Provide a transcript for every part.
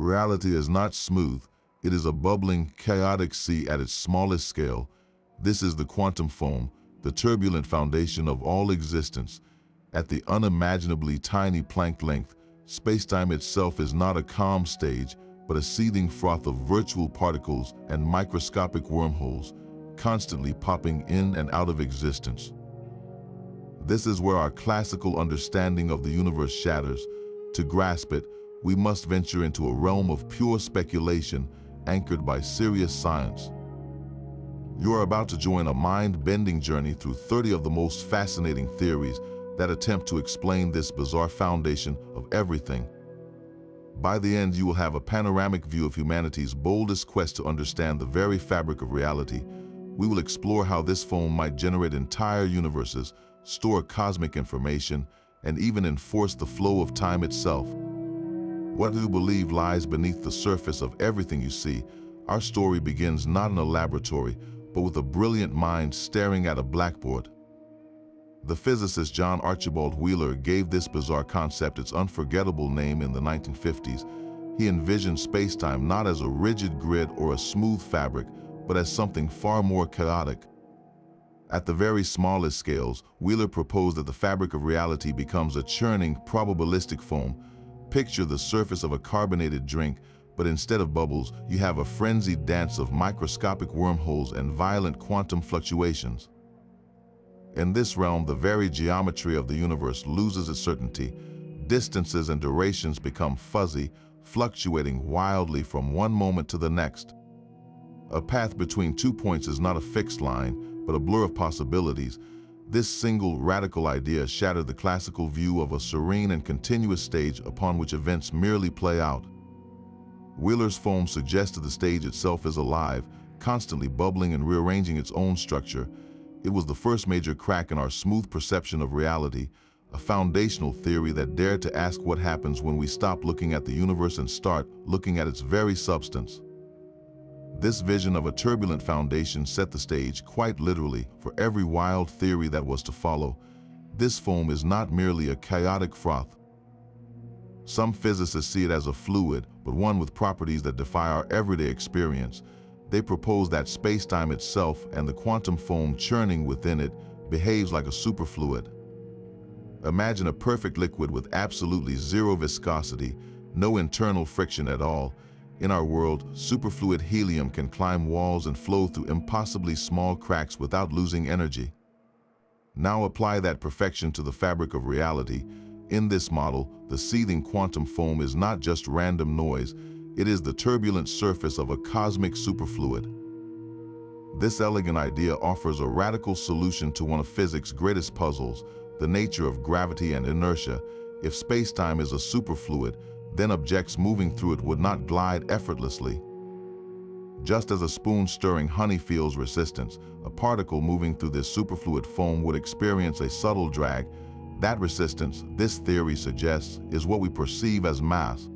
Reality is not smooth. It is a bubbling, chaotic sea at its smallest scale. This is the quantum foam, the turbulent foundation of all existence. At the unimaginably tiny Planck length, spacetime itself is not a calm stage, but a seething froth of virtual particles and microscopic wormholes, constantly popping in and out of existence. This is where our classical understanding of the universe shatters. To grasp it, we must venture into a realm of pure speculation, anchored by serious science. You are about to join a mind-bending journey through 30 of the most fascinating theories that attempt to explain this bizarre foundation of everything. By the end, you will have a panoramic view of humanity's boldest quest to understand the very fabric of reality. We will explore how this foam might generate entire universes, store cosmic information, and even enforce the flow of time itself. What do you believe lies beneath the surface of everything you see? Our story begins not in a laboratory, but with a brilliant mind staring at a blackboard. The physicist John Archibald Wheeler gave this bizarre concept its unforgettable name in the 1950s. He envisioned spacetime not as a rigid grid or a smooth fabric, but as something far more chaotic. At the very smallest scales, Wheeler proposed that the fabric of reality becomes a churning, probabilistic foam. Picture the surface of a carbonated drink, but instead of bubbles, you have a frenzied dance of microscopic wormholes and violent quantum fluctuations. In this realm, the very geometry of the universe loses its certainty. Distances and durations become fuzzy, fluctuating wildly from one moment to the next. A path between 2 points is not a fixed line, but a blur of possibilities. This single radical idea shattered the classical view of a serene and continuous stage upon which events merely play out. Wheeler's foam suggested the stage itself is alive, constantly bubbling and rearranging its own structure. It was the first major crack in our smooth perception of reality, a foundational theory that dared to ask what happens when we stop looking at the universe and start looking at its very substance. This vision of a turbulent foundation set the stage, quite literally, for every wild theory that was to follow. This foam is not merely a chaotic froth. Some physicists see it as a fluid, but one with properties that defy our everyday experience. They propose that spacetime itself and the quantum foam churning within it behaves like a superfluid. Imagine a perfect liquid with absolutely zero viscosity, no internal friction at all. In our world, superfluid helium can climb walls and flow through impossibly small cracks without losing energy. Now apply that perfection to the fabric of reality. In this model, the seething quantum foam is not just random noise, it is the turbulent surface of a cosmic superfluid. This elegant idea offers a radical solution to one of physics' greatest puzzles, the nature of gravity and inertia. If spacetime is a superfluid, then objects moving through it would not glide effortlessly. Just as a spoon stirring honey feels resistance, a particle moving through this superfluid foam would experience a subtle drag. That resistance, this theory suggests, is what we perceive as mass.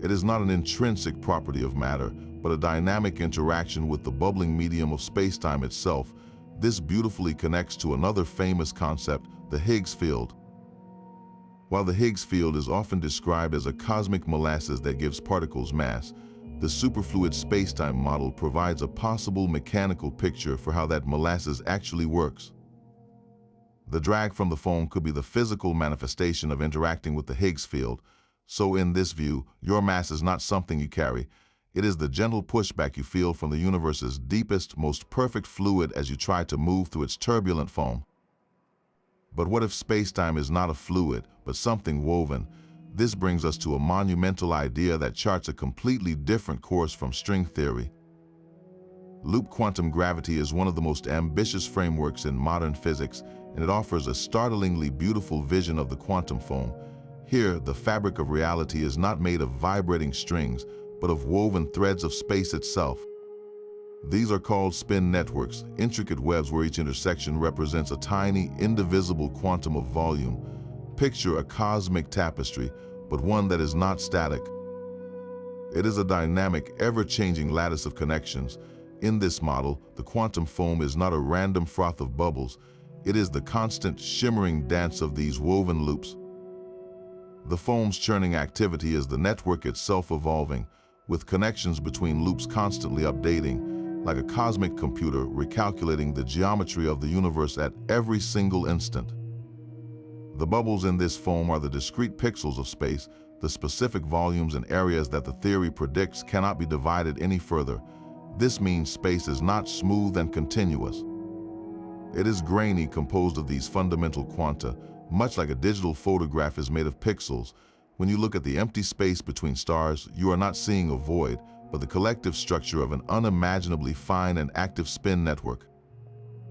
It is not an intrinsic property of matter, but a dynamic interaction with the bubbling medium of spacetime itself. This beautifully connects to another famous concept, the Higgs field. While the Higgs field is often described as a cosmic molasses that gives particles mass, the superfluid spacetime model provides a possible mechanical picture for how that molasses actually works. The drag from the foam could be the physical manifestation of interacting with the Higgs field. So in this view, your mass is not something you carry. It is the gentle pushback you feel from the universe's deepest, most perfect fluid as you try to move through its turbulent foam. But what if spacetime is not a fluid, but something woven? This brings us to a monumental idea that charts a completely different course from string theory. Loop quantum gravity is one of the most ambitious frameworks in modern physics, and it offers a startlingly beautiful vision of the quantum foam. Here, the fabric of reality is not made of vibrating strings, but of woven threads of space itself. These are called spin networks, intricate webs where each intersection represents a tiny, indivisible quantum of volume. Picture a cosmic tapestry, but one that is not static. It is a dynamic, ever-changing lattice of connections. In this model, the quantum foam is not a random froth of bubbles. It is the constant, shimmering dance of these woven loops. The foam's churning activity is the network itself evolving, with connections between loops constantly updating, like a cosmic computer recalculating the geometry of the universe at every single instant. The bubbles in this foam are the discrete pixels of space, the specific volumes and areas that the theory predicts cannot be divided any further. This means space is not smooth and continuous. It is grainy, composed of these fundamental quanta, much like a digital photograph is made of pixels. When you look at the empty space between stars, you are not seeing a void, but the collective structure of an unimaginably fine and active spin network.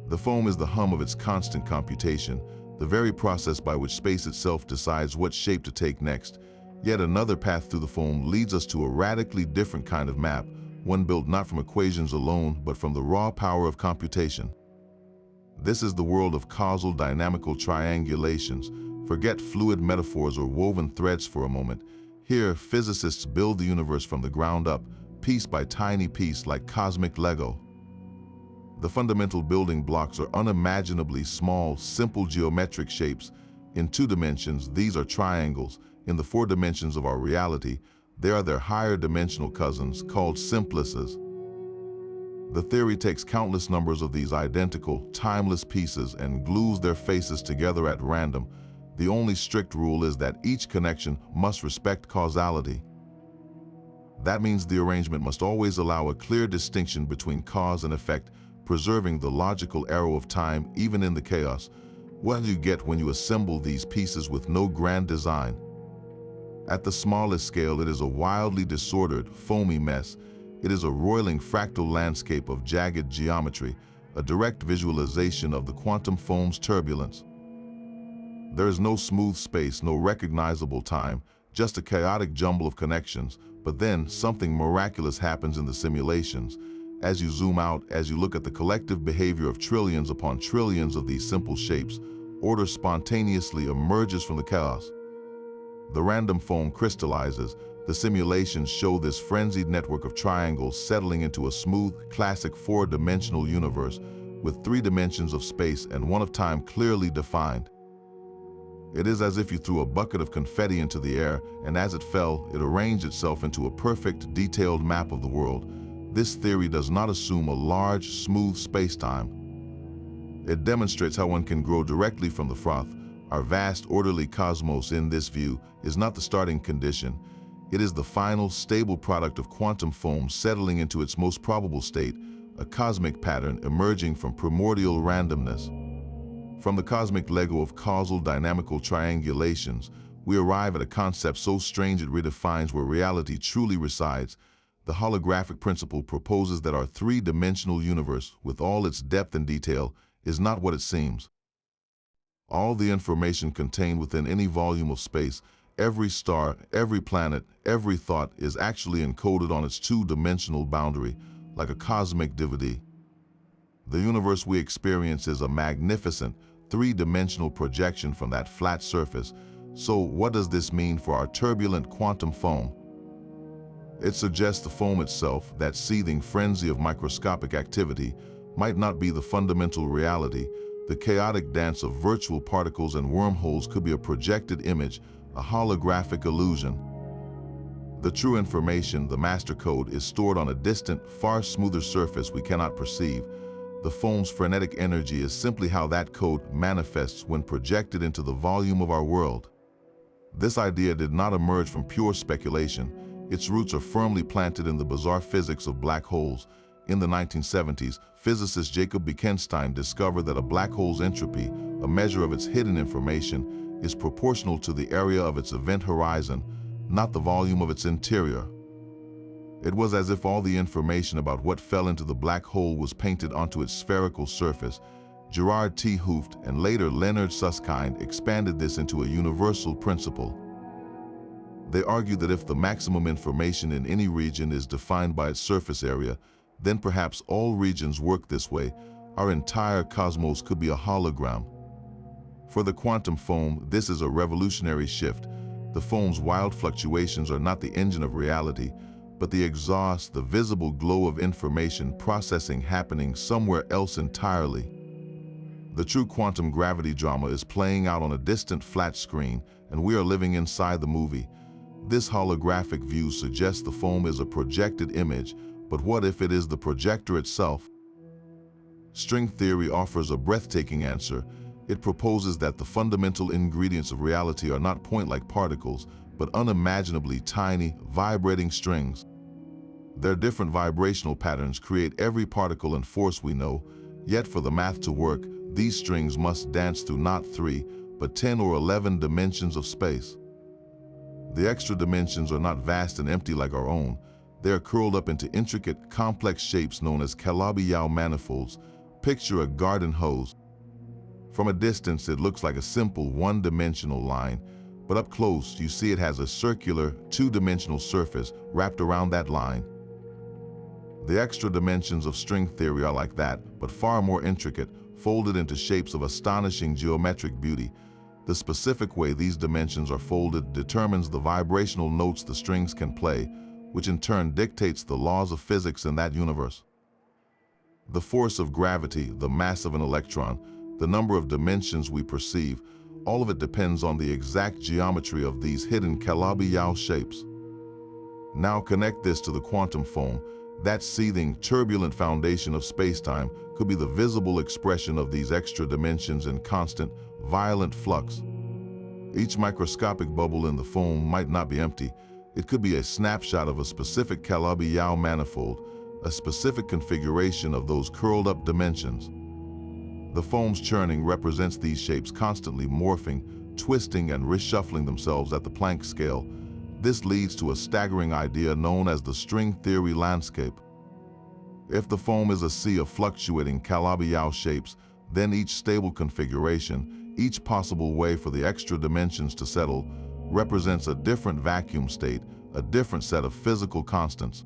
The foam is the hum of its constant computation, the very process by which space itself decides what shape to take next. Yet another path through the foam leads us to a radically different kind of map, one built not from equations alone, but from the raw power of computation. This is the world of causal dynamical triangulations. Forget fluid metaphors or woven threads for a moment. Here, physicists build the universe from the ground up, piece by tiny piece, like cosmic Lego. The fundamental building blocks are unimaginably small, simple geometric shapes. In 2 dimensions, these are triangles. In the 4 dimensions of our reality, they are their higher dimensional cousins, called simplices. The theory takes countless numbers of these identical, timeless pieces and glues their faces together at random. The only strict rule is that each connection must respect causality. That means the arrangement must always allow a clear distinction between cause and effect, preserving the logical arrow of time even in the chaos. What do you get when you assemble these pieces with no grand design? At the smallest scale, it is a wildly disordered, foamy mess. It is a roiling fractal landscape of jagged geometry, a direct visualization of the quantum foam's turbulence. There is no smooth space, no recognizable time, just a chaotic jumble of connections. But then something miraculous happens in the simulations. As you zoom out, as you look at the collective behavior of trillions upon trillions of these simple shapes, order spontaneously emerges from the chaos. The random foam crystallizes. The simulations show this frenzied network of triangles settling into a smooth, classic 4-dimensional universe, with 3 dimensions of space and 1 of time clearly defined. It is as if you threw a bucket of confetti into the air, and as it fell, it arranged itself into a perfect, detailed map of the world. This theory does not assume a large, smooth space-time. It demonstrates how one can grow directly from the froth. Our vast, orderly cosmos in this view is not the starting condition. It is the final, stable product of quantum foam settling into its most probable state, a cosmic pattern emerging from primordial randomness. From the cosmic Lego of causal dynamical triangulations, we arrive at a concept so strange it redefines where reality truly resides. The holographic principle proposes that our 3-dimensional universe, with all its depth and detail, is not what it seems. All the information contained within any volume of space, every star, every planet, every thought is actually encoded on its 2-dimensional boundary, like a cosmic DVD. The universe we experience is a magnificent, 3-dimensional projection from that flat surface. So what does this mean for our turbulent quantum foam? It suggests the foam itself, that seething frenzy of microscopic activity, might not be the fundamental reality. The chaotic dance of virtual particles and wormholes could be a projected image, a holographic illusion. The true information, the master code, is stored on a distant, far smoother surface we cannot perceive. The foam's frenetic energy is simply how that code manifests when projected into the volume of our world. This idea did not emerge from pure speculation. Its roots are firmly planted in the bizarre physics of black holes. In the 1970s, physicist Jacob Bekenstein discovered that a black hole's entropy, a measure of its hidden information, is proportional to the area of its event horizon, not the volume of its interior. It was as if all the information about what fell into the black hole was painted onto its spherical surface. Gerard T. Hooft and later Leonard Susskind expanded this into a universal principle. They argued that if the maximum information in any region is defined by its surface area, then perhaps all regions work this way. Our entire cosmos could be a hologram. For the quantum foam, this is a revolutionary shift. The foam's wild fluctuations are not the engine of reality, but the exhaust, the visible glow of information processing happening somewhere else entirely. The true quantum gravity drama is playing out on a distant flat screen, and we are living inside the movie. This holographic view suggests the foam is a projected image, but what if it is the projector itself? String theory offers a breathtaking answer. It proposes that the fundamental ingredients of reality are not point-like particles, but unimaginably tiny, vibrating strings. Their different vibrational patterns create every particle and force we know, yet for the math to work, these strings must dance through not 3, but 10 or 11 dimensions of space. The extra dimensions are not vast and empty like our own. They are curled up into intricate, complex shapes known as Calabi-Yau manifolds. Picture a garden hose. From a distance, it looks like a simple one-dimensional line, but up close, you see it has a circular, two-dimensional surface wrapped around that line. The extra dimensions of string theory are like that, but far more intricate, folded into shapes of astonishing geometric beauty. The specific way these dimensions are folded determines the vibrational notes the strings can play, which in turn dictates the laws of physics in that universe. The force of gravity, the mass of an electron, the number of dimensions we perceive, all of it depends on the exact geometry of these hidden Calabi-Yau shapes. Now connect this to the quantum foam. That seething, turbulent foundation of spacetime could be the visible expression of these extra dimensions in constant, violent flux. Each microscopic bubble in the foam might not be empty. It could be a snapshot of a specific Calabi-Yau manifold, a specific configuration of those curled-up dimensions. The foam's churning represents these shapes constantly morphing, twisting, and reshuffling themselves at the Planck scale. This leads to a staggering idea known as the string theory landscape. If the foam is a sea of fluctuating Calabi-Yau shapes, then each stable configuration, each possible way for the extra dimensions to settle, represents a different vacuum state, a different set of physical constants.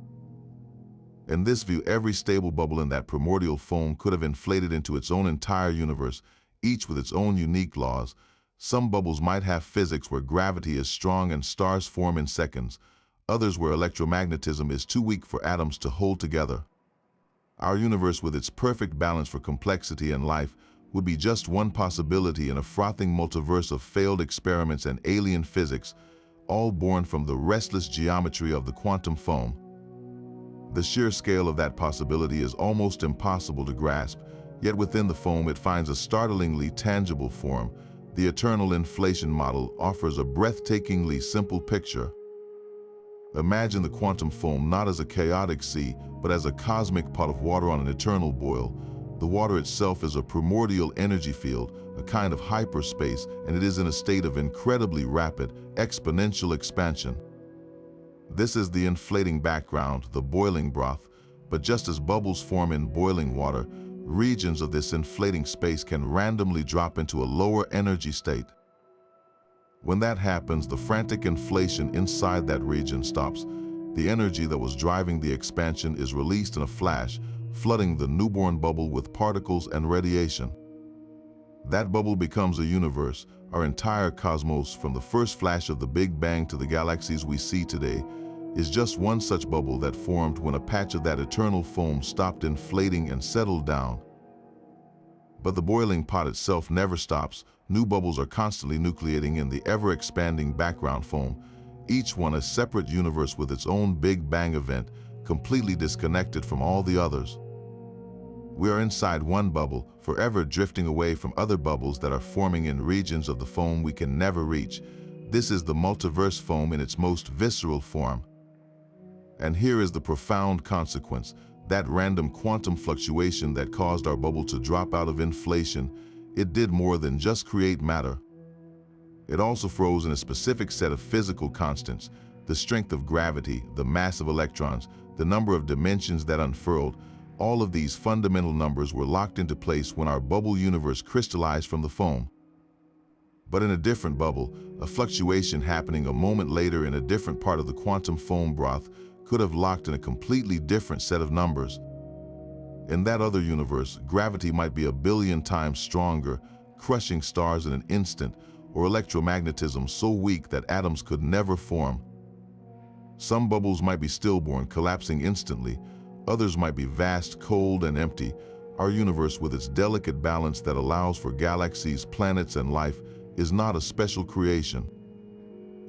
In this view, every stable bubble in that primordial foam could have inflated into its own entire universe, each with its own unique laws. Some bubbles might have physics where gravity is strong and stars form in seconds, others where electromagnetism is too weak for atoms to hold together. Our universe, with its perfect balance for complexity and life, would be just one possibility in a frothing multiverse of failed experiments and alien physics, all born from the restless geometry of the quantum foam. The sheer scale of that possibility is almost impossible to grasp, yet within the foam it finds a startlingly tangible form. The eternal inflation model offers a breathtakingly simple picture. Imagine the quantum foam not as a chaotic sea, but as a cosmic pot of water on an eternal boil. The water itself is a primordial energy field, a kind of hyperspace, and it is in a state of incredibly rapid, exponential expansion. This is the inflating background, the boiling broth, but just as bubbles form in boiling water, regions of this inflating space can randomly drop into a lower energy state. When that happens, the frantic inflation inside that region stops. The energy that was driving the expansion is released in a flash, flooding the newborn bubble with particles and radiation. That bubble becomes a universe. Our entire cosmos, from the first flash of the Big Bang to the galaxies we see today, is just one such bubble that formed when a patch of that eternal foam stopped inflating and settled down. But the boiling pot itself never stops. New bubbles are constantly nucleating in the ever-expanding background foam, each one a separate universe with its own Big Bang event, completely disconnected from all the others. We are inside one bubble, forever drifting away from other bubbles that are forming in regions of the foam we can never reach. This is the multiverse foam in its most visceral form. And here is the profound consequence. That random quantum fluctuation that caused our bubble to drop out of inflation, it did more than just create matter. It also froze in a specific set of physical constants: the strength of gravity, the mass of electrons, the number of dimensions that unfurled. All of these fundamental numbers were locked into place when our bubble universe crystallized from the foam. But in a different bubble, a fluctuation happening a moment later in a different part of the quantum foam broth could have locked in a completely different set of numbers. In that other universe, gravity might be 1 billion times stronger, crushing stars in an instant, or electromagnetism so weak that atoms could never form. Some bubbles might be stillborn, collapsing instantly. Others might be vast, cold, and empty. Our universe, with its delicate balance that allows for galaxies, planets, and life, is not a special creation.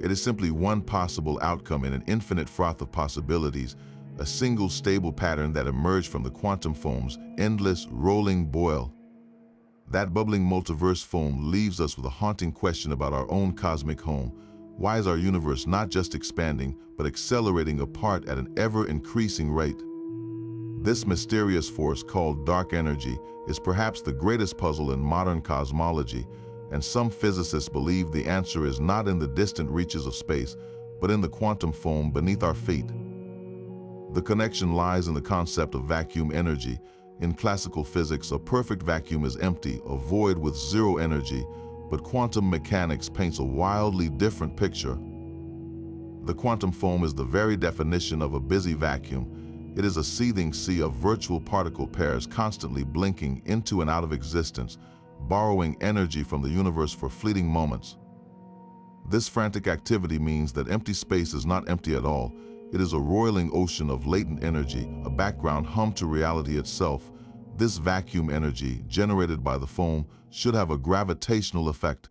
It is simply one possible outcome in an infinite froth of possibilities, a single stable pattern that emerged from the quantum foam's endless, rolling boil. That bubbling multiverse foam leaves us with a haunting question about our own cosmic home. Why is our universe not just expanding, but accelerating apart at an ever-increasing rate? This mysterious force called dark energy is perhaps the greatest puzzle in modern cosmology, and some physicists believe the answer is not in the distant reaches of space, but in the quantum foam beneath our feet. The connection lies in the concept of vacuum energy. In classical physics, a perfect vacuum is empty, a void with zero energy, but quantum mechanics paints a wildly different picture. The quantum foam is the very definition of a busy vacuum. It is a seething sea of virtual particle pairs constantly blinking into and out of existence, borrowing energy from the universe for fleeting moments. This frantic activity means that empty space is not empty at all. It is a roiling ocean of latent energy, a background hum to reality itself. This vacuum energy, generated by the foam, should have a gravitational effect.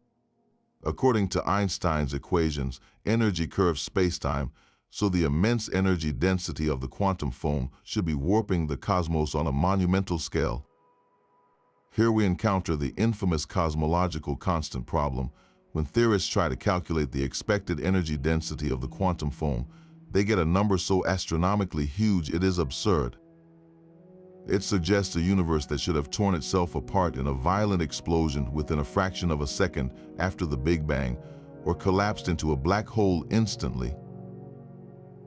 According to Einstein's equations, energy curves spacetime, so the immense energy density of the quantum foam should be warping the cosmos on a monumental scale. Here we encounter the infamous cosmological constant problem. When theorists try to calculate the expected energy density of the quantum foam, they get a number so astronomically huge it is absurd. It suggests a universe that should have torn itself apart in a violent explosion within a fraction of a second after the Big Bang, or collapsed into a black hole instantly.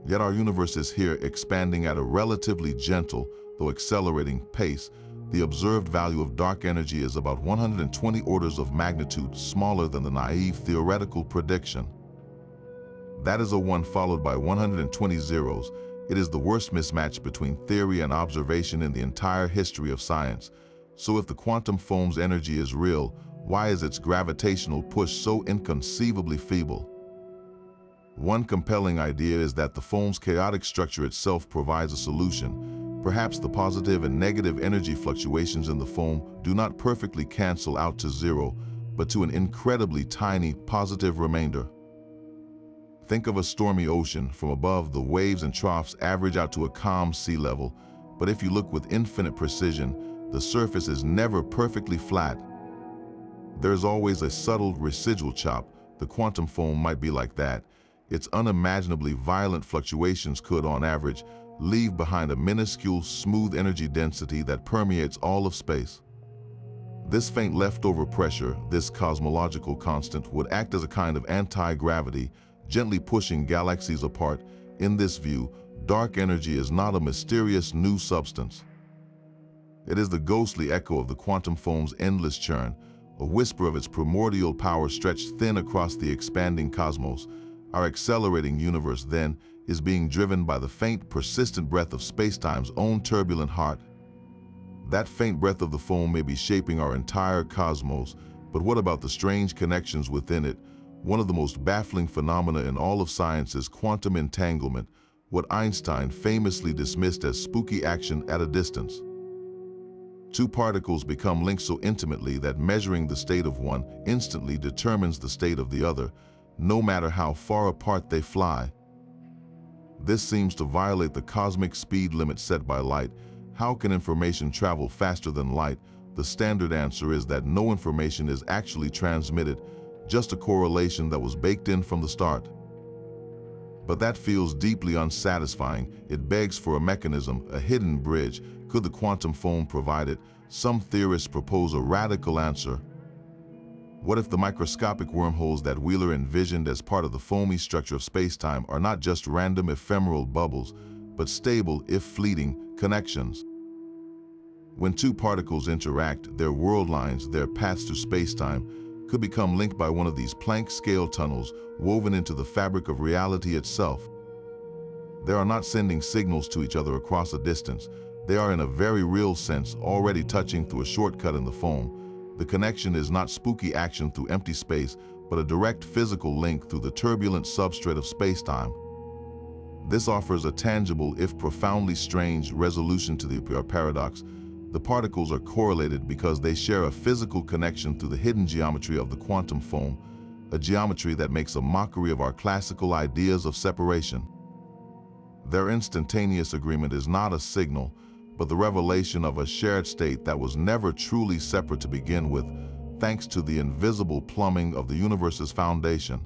Yet our universe is here, expanding at a relatively gentle, though accelerating, pace. The observed value of dark energy is about 120 orders of magnitude smaller than the naive theoretical prediction. That is a 1 followed by 120 zeros. It is the worst mismatch between theory and observation in the entire history of science. So if the quantum foam's energy is real, why is its gravitational push so inconceivably feeble? One compelling idea is that the foam's chaotic structure itself provides a solution. Perhaps the positive and negative energy fluctuations in the foam do not perfectly cancel out to zero, but to an incredibly tiny positive remainder. Think of a stormy ocean. From above, the waves and troughs average out to a calm sea level, but if you look with infinite precision, the surface is never perfectly flat. There's always a subtle residual chop. The quantum foam might be like that. Its unimaginably violent fluctuations could, on average, leave behind a minuscule, smooth energy density that permeates all of space. This faint leftover pressure, this cosmological constant, would act as a kind of anti-gravity, gently pushing galaxies apart. In this view, dark energy is not a mysterious new substance. It is the ghostly echo of the quantum foam's endless churn, a whisper of its primordial power stretched thin across the expanding cosmos. Our accelerating universe, then, is being driven by the faint, persistent breath of spacetime's own turbulent heart. That faint breath of the foam may be shaping our entire cosmos, but what about the strange connections within it? One of the most baffling phenomena in all of science is quantum entanglement, what Einstein famously dismissed as spooky action at a distance. Two particles become linked so intimately that measuring the state of one instantly determines the state of the other, no matter how far apart they fly. This seems to violate the cosmic speed limit set by light. How can information travel faster than light? The standard answer is that no information is actually transmitted, just a correlation that was baked in from the start. But that feels deeply unsatisfying. It begs for a mechanism, a hidden bridge. Could the quantum foam provide it? Some theorists propose a radical answer. What if the microscopic wormholes that Wheeler envisioned as part of the foamy structure of spacetime are not just random ephemeral bubbles, but stable, if fleeting, connections? When two particles interact, their world lines, their paths through spacetime, could become linked by one of these Planck-scale tunnels woven into the fabric of reality itself. They are not sending signals to each other across a distance. They are, in a very real sense, already touching through a shortcut in the foam. The connection is not spooky action through empty space, but a direct physical link through the turbulent substrate of spacetime. This offers a tangible, if profoundly strange, resolution to the paradox. The particles are correlated because they share a physical connection through the hidden geometry of the quantum foam, a geometry that makes a mockery of our classical ideas of separation. Their instantaneous agreement is not a signal, but the revelation of a shared state that was never truly separate to begin with, thanks to the invisible plumbing of the universe's foundation.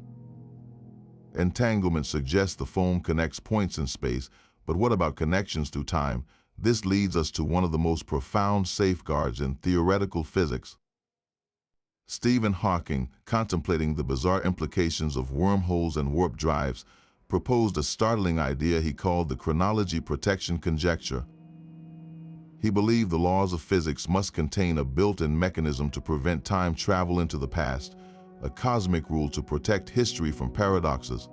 Entanglement suggests the foam connects points in space, but what about connections through time? This leads us to one of the most profound safeguards in theoretical physics. Stephen Hawking, contemplating the bizarre implications of wormholes and warp drives, proposed a startling idea he called the chronology protection conjecture. He believed the laws of physics must contain a built-in mechanism to prevent time travel into the past, a cosmic rule to protect history from paradoxes.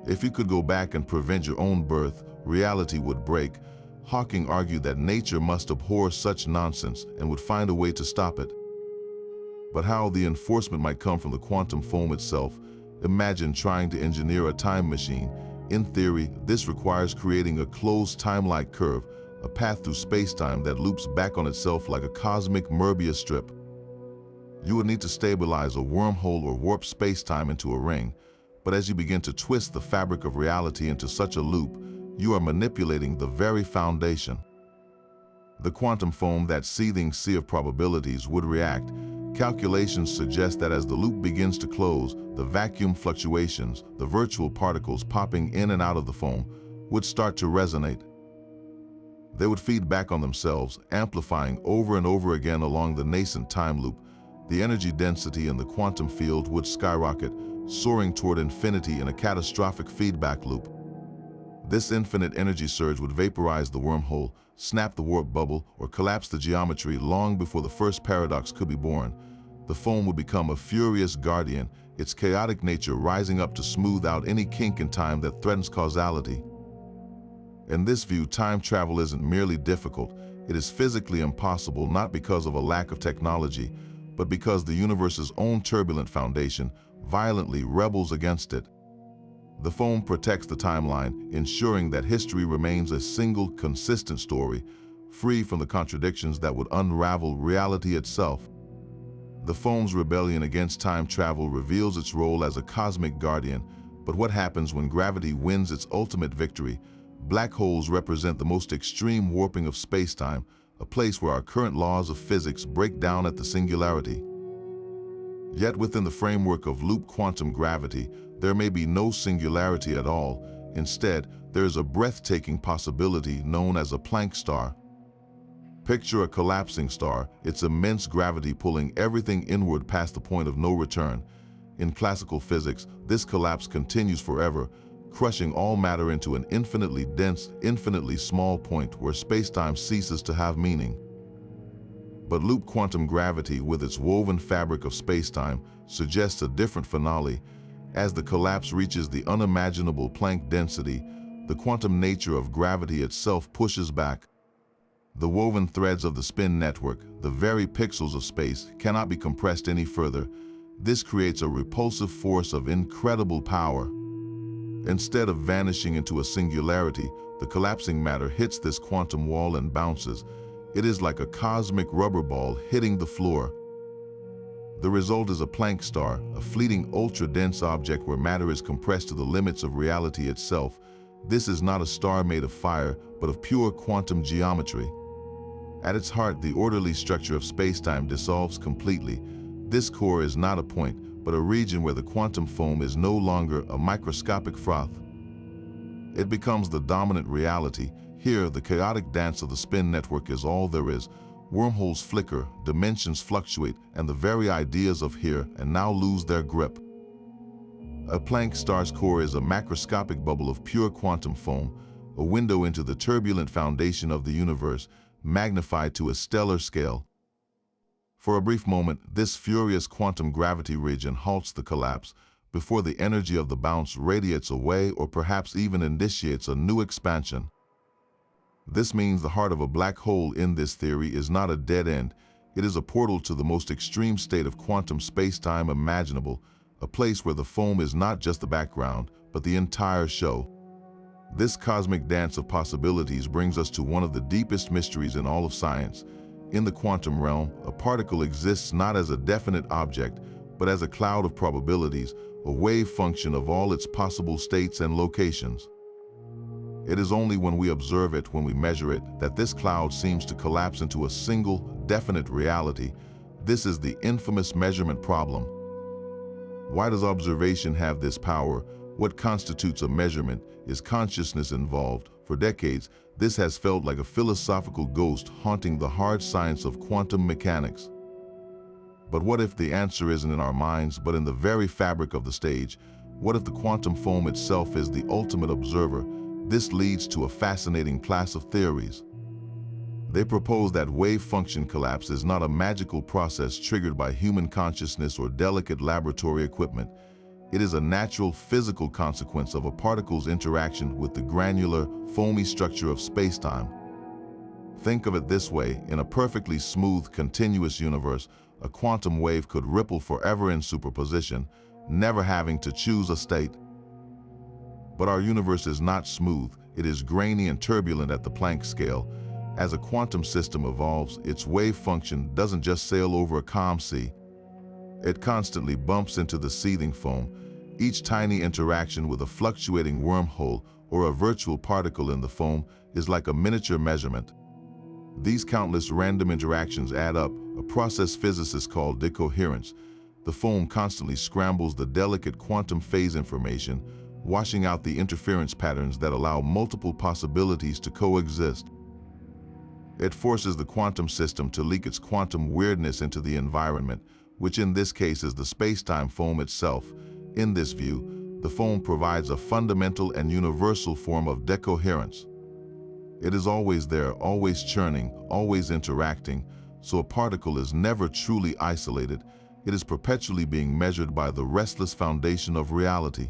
If you could go back and prevent your own birth, reality would break. Hawking argued that nature must abhor such nonsense and would find a way to stop it. But how the enforcement might come from the quantum foam itself? Imagine trying to engineer a time machine. In theory, this requires creating a closed time-like curve, a path through spacetime that loops back on itself like a cosmic Möbius strip. You would need to stabilize a wormhole or warp spacetime into a ring, but as you begin to twist the fabric of reality into such a loop, you are manipulating the very foundation. The quantum foam, that seething sea of probabilities, would react. Calculations suggest that as the loop begins to close, the vacuum fluctuations, the virtual particles popping in and out of the foam, would start to resonate. They would feed back on themselves, amplifying over and over again along the nascent time loop. The energy density in the quantum field would skyrocket, soaring toward infinity in a catastrophic feedback loop. This infinite energy surge would vaporize the wormhole, snap the warp bubble, or collapse the geometry long before the first paradox could be born. The foam would become a furious guardian, its chaotic nature rising up to smooth out any kink in time that threatens causality. In this view, time travel isn't merely difficult, it is physically impossible, not because of a lack of technology, but because the universe's own turbulent foundation violently rebels against it. The foam protects the timeline, ensuring that history remains a single, consistent story, free from the contradictions that would unravel reality itself. The foam's rebellion against time travel reveals its role as a cosmic guardian, but what happens when gravity wins its ultimate victory? Black holes represent the most extreme warping of spacetime, a place where our current laws of physics break down at the singularity. Yet within the framework of loop quantum gravity, there may be no singularity at all. Instead, there is a breathtaking possibility known as a Planck star. Picture a collapsing star, its immense gravity pulling everything inward past the point of no return. In classical physics, this collapse continues forever, crushing all matter into an infinitely dense, infinitely small point where spacetime ceases to have meaning. But loop quantum gravity, with its woven fabric of spacetime, suggests a different finale. As the collapse reaches the unimaginable Planck density, the quantum nature of gravity itself pushes back. The woven threads of the spin network, the very pixels of space, cannot be compressed any further. This creates a repulsive force of incredible power. Instead of vanishing into a singularity, the collapsing matter hits this quantum wall and bounces. It is like a cosmic rubber ball hitting the floor. The result is a Planck star, a fleeting ultra-dense object where matter is compressed to the limits of reality itself. This is not a star made of fire, but of pure quantum geometry. At its heart, the orderly structure of spacetime dissolves completely. This core is not a point, but a region where the quantum foam is no longer a microscopic froth. It becomes the dominant reality. Here, the chaotic dance of the spin network is all there is. Wormholes flicker, dimensions fluctuate, and the very ideas of here and now lose their grip. A Planck star's core is a macroscopic bubble of pure quantum foam, a window into the turbulent foundation of the universe, magnified to a stellar scale. For a brief moment, this furious quantum gravity region halts the collapse, before the energy of the bounce radiates away or perhaps even initiates a new expansion. This means the heart of a black hole in this theory is not a dead end. It is a portal to the most extreme state of quantum spacetime imaginable, a place where the foam is not just the background, but the entire show. This cosmic dance of possibilities brings us to one of the deepest mysteries in all of science. In the quantum realm, a particle exists not as a definite object, but as a cloud of probabilities, a wave function of all its possible states and locations. It is only when we observe it, when we measure it, that this cloud seems to collapse into a single, definite reality. This is the infamous measurement problem. Why does observation have this power? What constitutes a measurement? Is consciousness involved? For decades, this has felt like a philosophical ghost haunting the hard science of quantum mechanics. But what if the answer isn't in our minds, but in the very fabric of the stage? What if the quantum foam itself is the ultimate observer? This leads to a fascinating class of theories. They propose that wave function collapse is not a magical process triggered by human consciousness or delicate laboratory equipment. It is a natural physical consequence of a particle's interaction with the granular, foamy structure of spacetime. Think of it this way: in a perfectly smooth, continuous universe, a quantum wave could ripple forever in superposition, never having to choose a state. But our universe is not smooth. It is grainy and turbulent at the Planck scale. As a quantum system evolves, its wave function doesn't just sail over a calm sea. It constantly bumps into the seething foam. Each tiny interaction with a fluctuating wormhole or a virtual particle in the foam is like a miniature measurement. These countless random interactions add up, a process physicists call decoherence. The foam constantly scrambles the delicate quantum phase information, washing out the interference patterns that allow multiple possibilities to coexist. It forces the quantum system to leak its quantum weirdness into the environment, which in this case is the spacetime foam itself. In this view, the foam provides a fundamental and universal form of decoherence. It is always there, always churning, always interacting, so a particle is never truly isolated. It is perpetually being measured by the restless foundation of reality.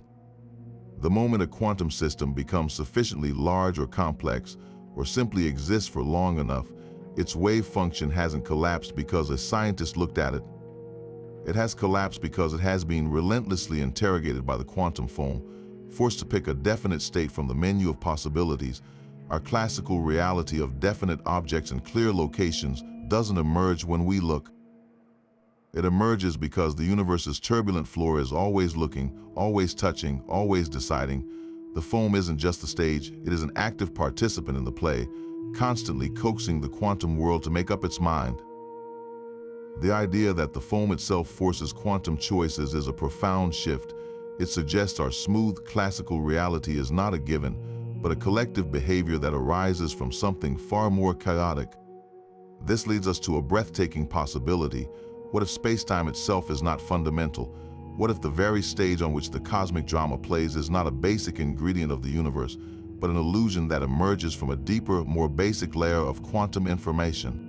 The moment a quantum system becomes sufficiently large or complex, or simply exists for long enough, its wave function hasn't collapsed because a scientist looked at it. It has collapsed because it has been relentlessly interrogated by the quantum foam, forced to pick a definite state from the menu of possibilities. Our classical reality of definite objects and clear locations doesn't emerge when we look. It emerges because the universe's turbulent floor is always looking, always touching, always deciding. The foam isn't just the stage, it is an active participant in the play, constantly coaxing the quantum world to make up its mind. The idea that the foam itself forces quantum choices is a profound shift. It suggests our smooth, classical reality is not a given, but a collective behavior that arises from something far more chaotic. This leads us to a breathtaking possibility. What if spacetime itself is not fundamental? What if the very stage on which the cosmic drama plays is not a basic ingredient of the universe, but an illusion that emerges from a deeper, more basic layer of quantum information?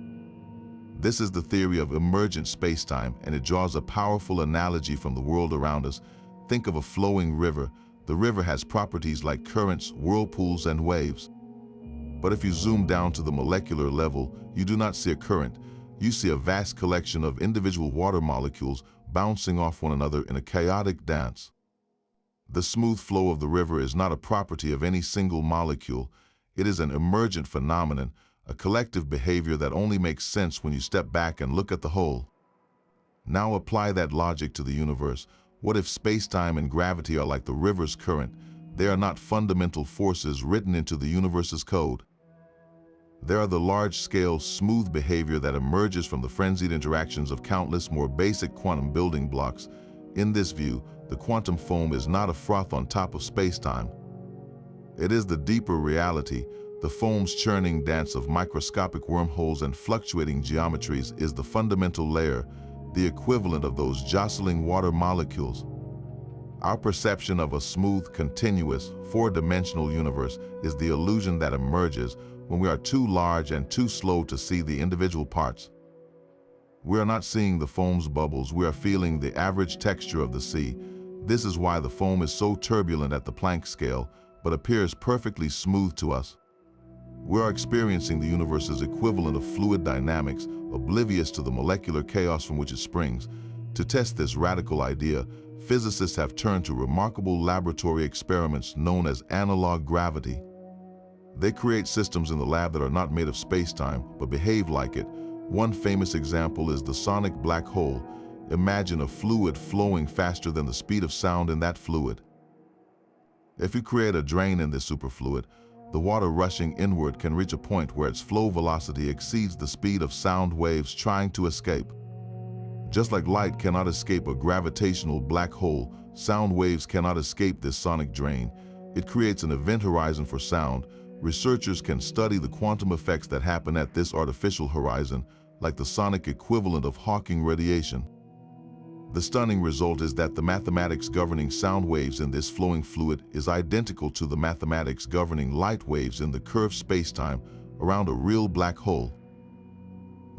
This is the theory of emergent spacetime, and it draws a powerful analogy from the world around us. Think of a flowing river. The river has properties like currents, whirlpools, and waves. But if you zoom down to the molecular level, you do not see a current. You see a vast collection of individual water molecules bouncing off one another in a chaotic dance. The smooth flow of the river is not a property of any single molecule. It is an emergent phenomenon, a collective behavior that only makes sense when you step back and look at the whole. Now apply that logic to the universe. What if spacetime and gravity are like the river's current? They are not fundamental forces written into the universe's code. They are the large-scale, smooth behavior that emerges from the frenzied interactions of countless more basic quantum building blocks. In this view, the quantum foam is not a froth on top of spacetime. It is the deeper reality. The foam's churning dance of microscopic wormholes and fluctuating geometries is the fundamental layer, the equivalent of those jostling water molecules. Our perception of a smooth, continuous, four-dimensional universe is the illusion that emerges when we are too large and too slow to see the individual parts. We are not seeing the foam's bubbles, we are feeling the average texture of the sea. This is why the foam is so turbulent at the Planck scale, but appears perfectly smooth to us. We are experiencing the universe's equivalent of fluid dynamics, oblivious to the molecular chaos from which it springs. To test this radical idea, physicists have turned to remarkable laboratory experiments known as analog gravity. They create systems in the lab that are not made of spacetime, but behave like it. One famous example is the sonic black hole. Imagine a fluid flowing faster than the speed of sound in that fluid. If you create a drain in this superfluid, the water rushing inward can reach a point where its flow velocity exceeds the speed of sound waves trying to escape. Just like light cannot escape a gravitational black hole, sound waves cannot escape this sonic drain. It creates an event horizon for sound. Researchers can study the quantum effects that happen at this artificial horizon, like the sonic equivalent of Hawking radiation. The stunning result is that the mathematics governing sound waves in this flowing fluid is identical to the mathematics governing light waves in the curved spacetime around a real black hole.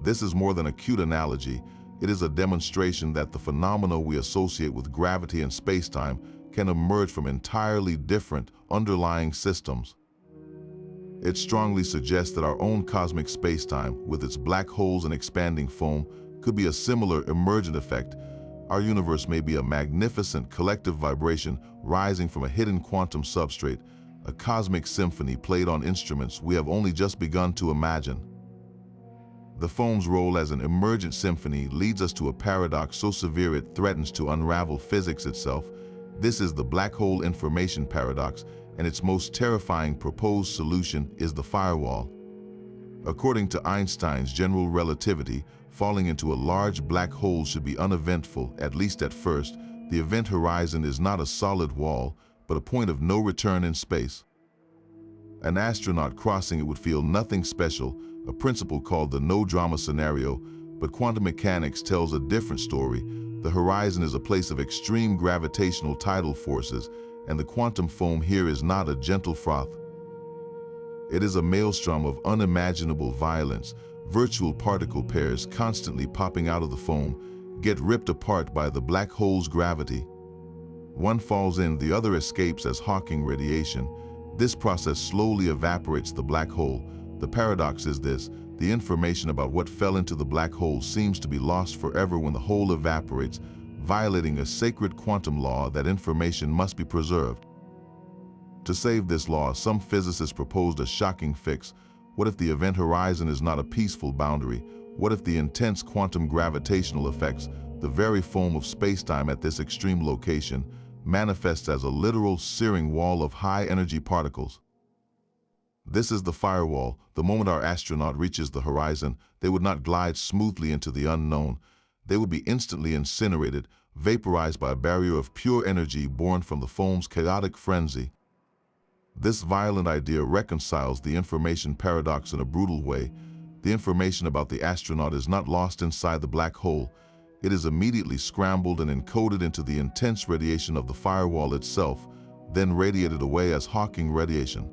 This is more than a cute analogy. It is a demonstration that the phenomena we associate with gravity and spacetime can emerge from entirely different underlying systems. It strongly suggests that our own cosmic spacetime, with its black holes and expanding foam, could be a similar emergent effect. Our universe may be a magnificent collective vibration rising from a hidden quantum substrate, a cosmic symphony played on instruments we have only just begun to imagine. The foam's role as an emergent symphony leads us to a paradox so severe it threatens to unravel physics itself. This is the black hole information paradox, and its most terrifying proposed solution is the firewall. According to Einstein's general relativity, falling into a large black hole should be uneventful, at least at first. The event horizon is not a solid wall, but a point of no return in space. An astronaut crossing it would feel nothing special, a principle called the no-drama scenario, but quantum mechanics tells a different story. The horizon is a place of extreme gravitational tidal forces, and the quantum foam here is not a gentle froth. It is a maelstrom of unimaginable violence. Virtual particle pairs constantly popping out of the foam get ripped apart by the black hole's gravity. One falls in, the other escapes as Hawking radiation. This process slowly evaporates the black hole. The paradox is this: the information about what fell into the black hole seems to be lost forever when the whole evaporates, violating a sacred quantum law that information must be preserved. To save this law, some physicists proposed a shocking fix. What if the event horizon is not a peaceful boundary? What if the intense quantum gravitational effects, the very foam of spacetime at this extreme location, manifests as a literal searing wall of high-energy particles? This is the firewall. The moment our astronaut reaches the horizon, they would not glide smoothly into the unknown. They would be instantly incinerated, vaporized by a barrier of pure energy born from the foam's chaotic frenzy. This violent idea reconciles the information paradox in a brutal way. The information about the astronaut is not lost inside the black hole. It is immediately scrambled and encoded into the intense radiation of the firewall itself, then radiated away as Hawking radiation.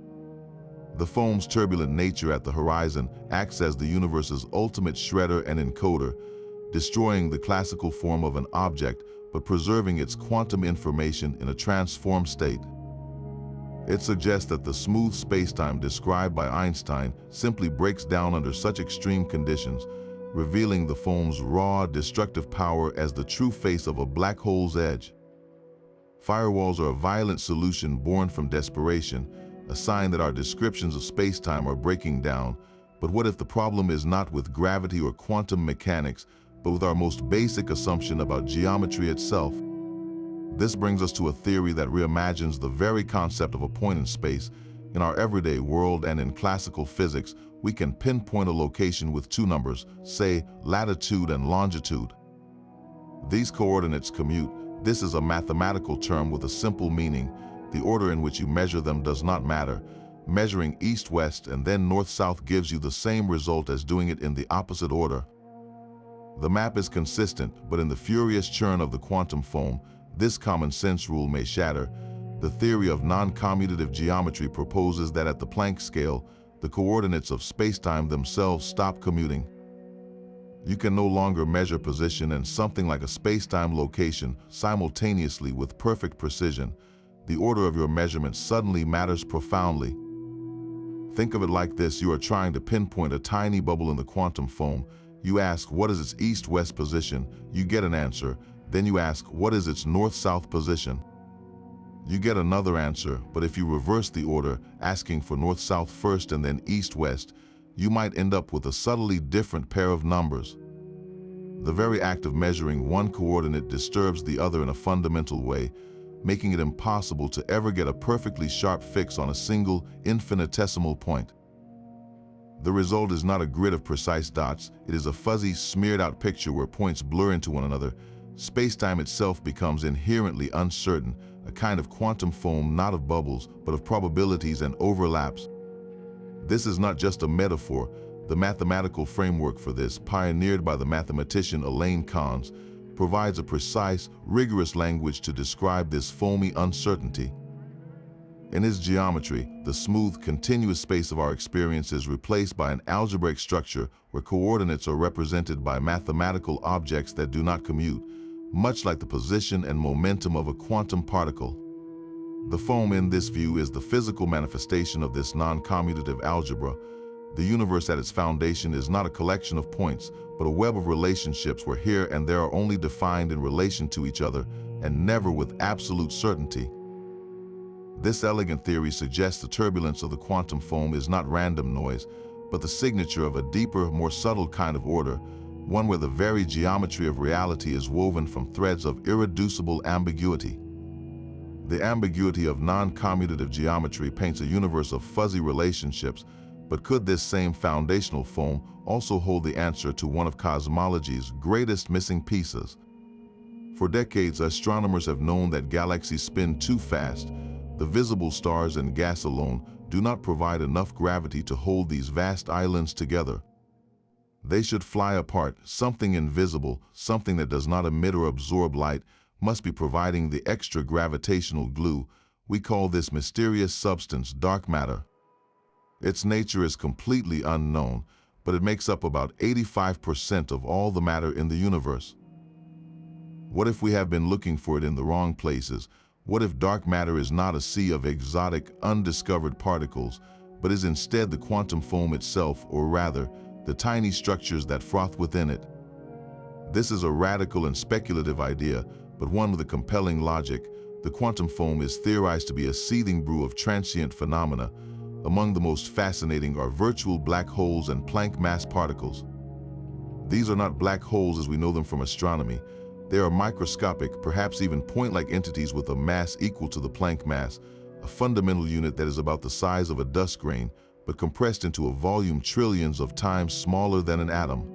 The foam's turbulent nature at the horizon acts as the universe's ultimate shredder and encoder, destroying the classical form of an object but preserving its quantum information in a transformed state. It suggests that the smooth spacetime described by Einstein simply breaks down under such extreme conditions, revealing the foam's raw, destructive power as the true face of a black hole's edge. Firewalls are a violent solution born from desperation, a sign that our descriptions of spacetime are breaking down. But what if the problem is not with gravity or quantum mechanics, but with our most basic assumption about geometry itself? This brings us to a theory that reimagines the very concept of a point in space. In our everyday world and in classical physics, we can pinpoint a location with two numbers, say latitude and longitude. These coordinates commute. This is a mathematical term with a simple meaning. The order in which you measure them does not matter. Measuring east-west and then north-south gives you the same result as doing it in the opposite order. The map is consistent, but in the furious churn of the quantum foam, this common sense rule may shatter. The theory of non-commutative geometry proposes that at the Planck scale, the coordinates of spacetime themselves stop commuting. You can no longer measure position and something like a spacetime location simultaneously with perfect precision. The order of your measurements suddenly matters profoundly. Think of it like this: you are trying to pinpoint a tiny bubble in the quantum foam. You ask, what is its east-west position? You get an answer. Then you ask, what is its north-south position? You get another answer, but if you reverse the order, asking for north-south first and then east-west, you might end up with a subtly different pair of numbers. The very act of measuring one coordinate disturbs the other in a fundamental way, making it impossible to ever get a perfectly sharp fix on a single infinitesimal point. The result is not a grid of precise dots, it is a fuzzy, smeared-out picture where points blur into one another. Spacetime itself becomes inherently uncertain, a kind of quantum foam not of bubbles, but of probabilities and overlaps. This is not just a metaphor. The mathematical framework for this, pioneered by the mathematician Elaine Kahns, provides a precise, rigorous language to describe this foamy uncertainty. In its geometry, the smooth, continuous space of our experience is replaced by an algebraic structure where coordinates are represented by mathematical objects that do not commute, much like the position and momentum of a quantum particle. The foam in this view is the physical manifestation of this non-commutative algebra. The universe at its foundation is not a collection of points, but a web of relationships where here and there are only defined in relation to each other and never with absolute certainty. This elegant theory suggests the turbulence of the quantum foam is not random noise, but the signature of a deeper, more subtle kind of order, one where the very geometry of reality is woven from threads of irreducible ambiguity. The ambiguity of non-commutative geometry paints a universe of fuzzy relationships, but could this same foundational foam also hold the answer to one of cosmology's greatest missing pieces? For decades, astronomers have known that galaxies spin too fast. The visible stars and gas alone do not provide enough gravity to hold these vast islands together. They should fly apart. Something invisible, something that does not emit or absorb light, must be providing the extra gravitational glue. We call this mysterious substance dark matter. Its nature is completely unknown, but it makes up about 85% of all the matter in the universe. What if we have been looking for it in the wrong places? What if dark matter is not a sea of exotic, undiscovered particles, but is instead the quantum foam itself, or rather, the tiny structures that froth within it? This is a radical and speculative idea, but one with a compelling logic. The quantum foam is theorized to be a seething brew of transient phenomena. Among the most fascinating are virtual black holes and Planck mass particles. These are not black holes as we know them from astronomy. They are microscopic, perhaps even point-like entities with a mass equal to the Planck mass, a fundamental unit that is about the size of a dust grain, but compressed into a volume trillions of times smaller than an atom.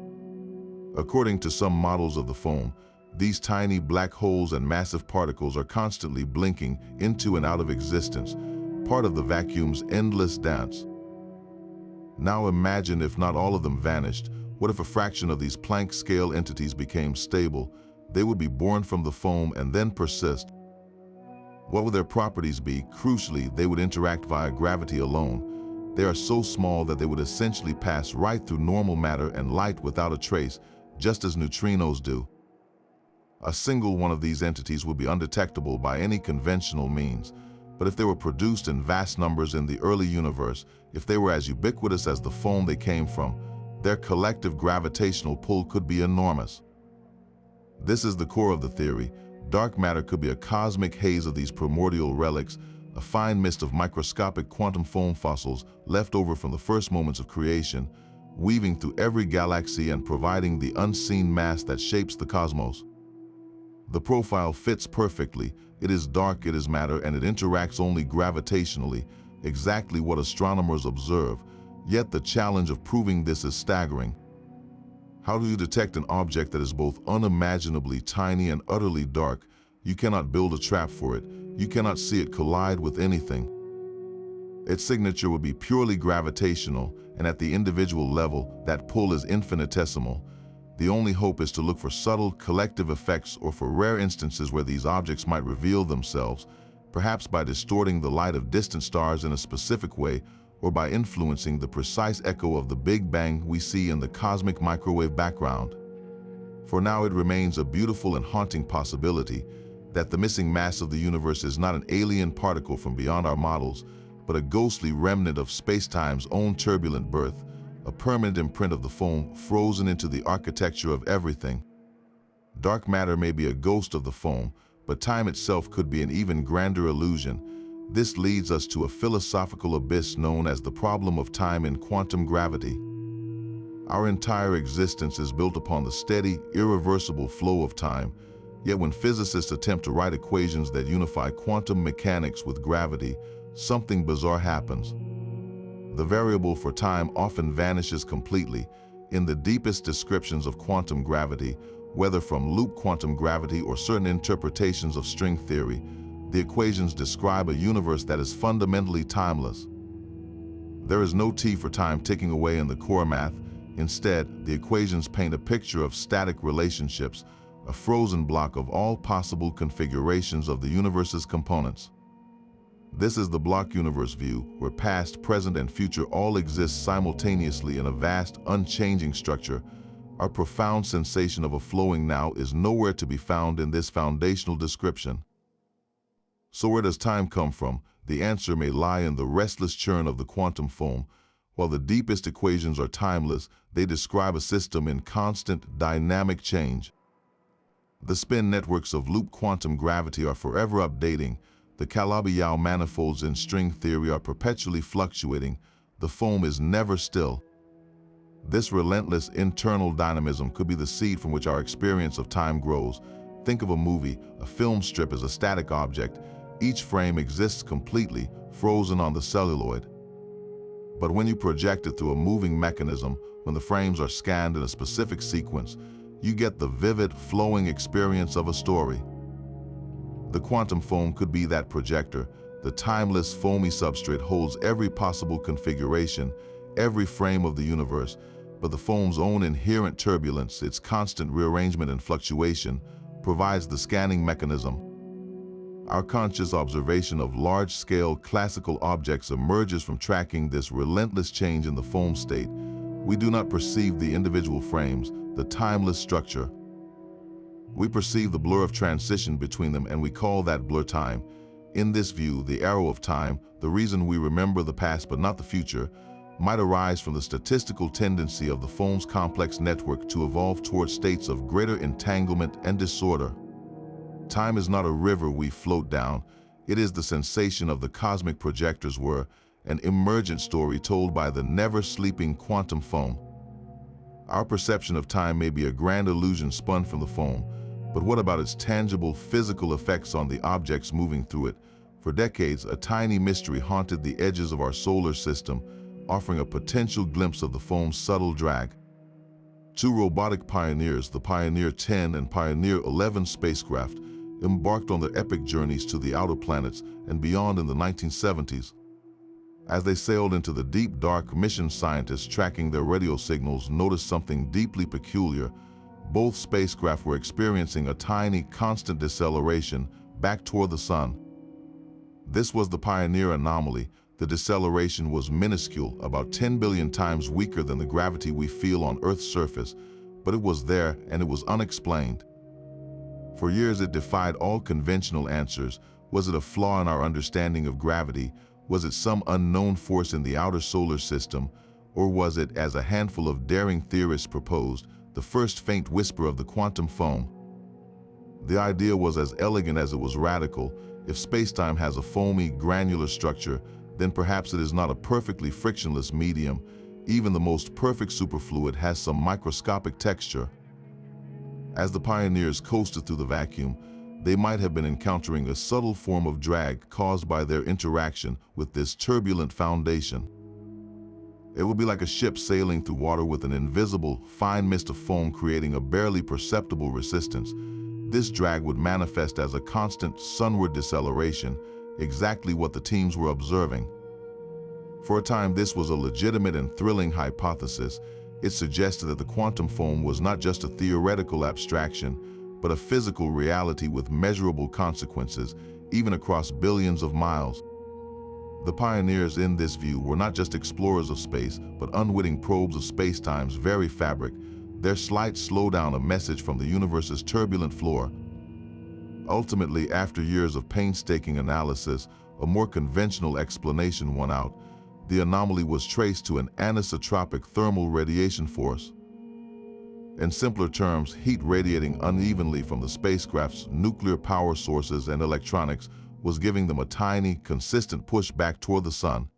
According to some models of the foam, these tiny black holes and massive particles are constantly blinking into and out of existence, part of the vacuum's endless dance. Now imagine if not all of them vanished. What if a fraction of these Planck-scale entities became stable? They would be born from the foam and then persist. What would their properties be? Crucially, they would interact via gravity alone. They are so small that they would essentially pass right through normal matter and light without a trace, just as neutrinos do. A single one of these entities would be undetectable by any conventional means. But if they were produced in vast numbers in the early universe, if they were as ubiquitous as the foam they came from, their collective gravitational pull could be enormous. This is the core of the theory. Dark matter could be a cosmic haze of these primordial relics, a fine mist of microscopic quantum foam fossils left over from the first moments of creation, weaving through every galaxy and providing the unseen mass that shapes the cosmos. The profile fits perfectly. It is dark, it is matter, and it interacts only gravitationally, exactly what astronomers observe. Yet the challenge of proving this is staggering. How do you detect an object that is both unimaginably tiny and utterly dark? You cannot build a trap for it. You cannot see it collide with anything. Its signature would be purely gravitational, and at the individual level, that pull is infinitesimal. The only hope is to look for subtle, collective effects or for rare instances where these objects might reveal themselves, perhaps by distorting the light of distant stars in a specific way, or by influencing the precise echo of the Big Bang we see in the cosmic microwave background. For now, it remains a beautiful and haunting possibility that the missing mass of the universe is not an alien particle from beyond our models, but a ghostly remnant of spacetime's own turbulent birth, a permanent imprint of the foam frozen into the architecture of everything. Dark matter may be a ghost of the foam, but time itself could be an even grander illusion. This leads us to a philosophical abyss known as the problem of time in quantum gravity. Our entire existence is built upon the steady, irreversible flow of time, yet when physicists attempt to write equations that unify quantum mechanics with gravity, something bizarre happens. The variable for time often vanishes completely. In the deepest descriptions of quantum gravity, whether from loop quantum gravity or certain interpretations of string theory, the equations describe a universe that is fundamentally timeless. There is no T for time ticking away in the core math. Instead, the equations paint a picture of static relationships, a frozen block of all possible configurations of the universe's components. This is the block universe view, where past, present, and future all exist simultaneously in a vast, unchanging structure. Our profound sensation of a flowing now is nowhere to be found in this foundational description. So where does time come from? The answer may lie in the restless churn of the quantum foam. While the deepest equations are timeless, they describe a system in constant, dynamic change. The spin networks of loop quantum gravity are forever updating. The Calabi-Yau manifolds in string theory are perpetually fluctuating. The foam is never still. This relentless internal dynamism could be the seed from which our experience of time grows. Think of a movie. A film strip is a static object. Each frame exists completely, frozen on the celluloid. But when you project it through a moving mechanism, when the frames are scanned in a specific sequence, you get the vivid, flowing experience of a story. The quantum foam could be that projector. The timeless, foamy substrate holds every possible configuration, every frame of the universe, but the foam's own inherent turbulence, its constant rearrangement and fluctuation, provides the scanning mechanism. Our conscious observation of large-scale classical objects emerges from tracking this relentless change in the foam state. We do not perceive the individual frames, the timeless structure. We perceive the blur of transition between them, and we call that blur time. In this view, the arrow of time, the reason we remember the past but not the future, might arise from the statistical tendency of the foam's complex network to evolve towards states of greater entanglement and disorder. Time is not a river we float down. It is the sensation of the cosmic projector's whir, an emergent story told by the never-sleeping quantum foam. Our perception of time may be a grand illusion spun from the foam, but what about its tangible physical effects on the objects moving through it? For decades, a tiny mystery haunted the edges of our solar system, offering a potential glimpse of the foam's subtle drag. Two robotic pioneers, the Pioneer 10 and Pioneer 11 spacecraft, embarked on their epic journeys to the outer planets and beyond in the 1970s. As they sailed into the deep dark, mission scientists tracking their radio signals noticed something deeply peculiar. Both spacecraft were experiencing a tiny, constant deceleration back toward the sun. This was the Pioneer anomaly. The deceleration was minuscule, about 10 billion times weaker than the gravity we feel on Earth's surface, but it was there and it was unexplained. For years it defied all conventional answers. Was it a flaw in our understanding of gravity? Was it some unknown force in the outer solar system? Or was it, as a handful of daring theorists proposed, the first faint whisper of the quantum foam? The idea was as elegant as it was radical. If spacetime has a foamy, granular structure, then perhaps it is not a perfectly frictionless medium. Even the most perfect superfluid has some microscopic texture. As the pioneers coasted through the vacuum, they might have been encountering a subtle form of drag caused by their interaction with this turbulent foundation. It would be like a ship sailing through water with an invisible, fine mist of foam creating a barely perceptible resistance. This drag would manifest as a constant sunward deceleration, exactly what the teams were observing. For a time, this was a legitimate and thrilling hypothesis. It suggested that the quantum foam was not just a theoretical abstraction, but a physical reality with measurable consequences, even across billions of miles. The pioneers in this view were not just explorers of space, but unwitting probes of spacetime's very fabric. Their slight slowdown a message from the universe's turbulent floor. Ultimately, after years of painstaking analysis, a more conventional explanation won out. The anomaly was traced to an anisotropic thermal radiation force. In simpler terms, heat radiating unevenly from the spacecraft's nuclear power sources and electronics was giving them a tiny, consistent push back toward the sun.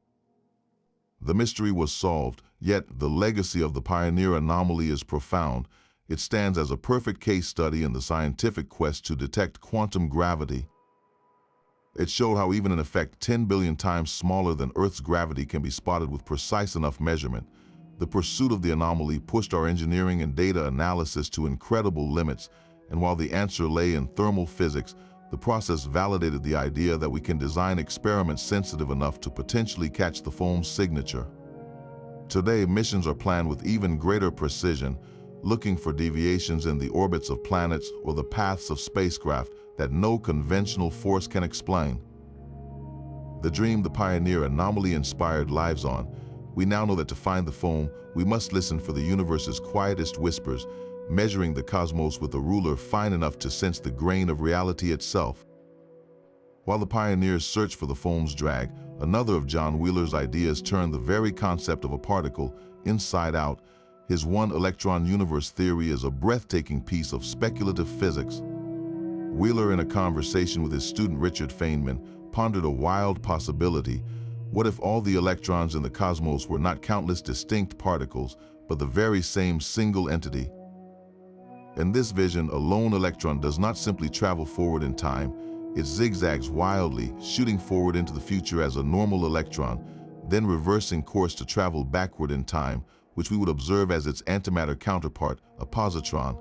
The mystery was solved, Yet, the legacy of the pioneer anomaly is profound. It stands as a perfect case study in the scientific quest to detect quantum gravity. It showed how even an effect 10 billion times smaller than Earth's gravity can be spotted with precise enough measurement. The pursuit of the anomaly pushed our engineering and data analysis to incredible limits, and while the answer lay in thermal physics, the process validated the idea that we can design experiments sensitive enough to potentially catch the foam's signature. Today, missions are planned with even greater precision, looking for deviations in the orbits of planets or the paths of spacecraft that no conventional force can explain. The dream the pioneer anomaly inspired lives on. We now know that to find the foam, we must listen for the universe's quietest whispers, measuring the cosmos with a ruler fine enough to sense the grain of reality itself. While the pioneers searched for the foam's drag, another of John Wheeler's ideas turned the very concept of a particle inside out. His one-electron universe theory is a breathtaking piece of speculative physics. Wheeler, in a conversation with his student Richard Feynman, pondered a wild possibility. What if all the electrons in the cosmos were not countless distinct particles, but the very same single entity? In this vision, a lone electron does not simply travel forward in time, it zigzags wildly, shooting forward into the future as a normal electron, then reversing course to travel backward in time, which we would observe as its antimatter counterpart, a positron.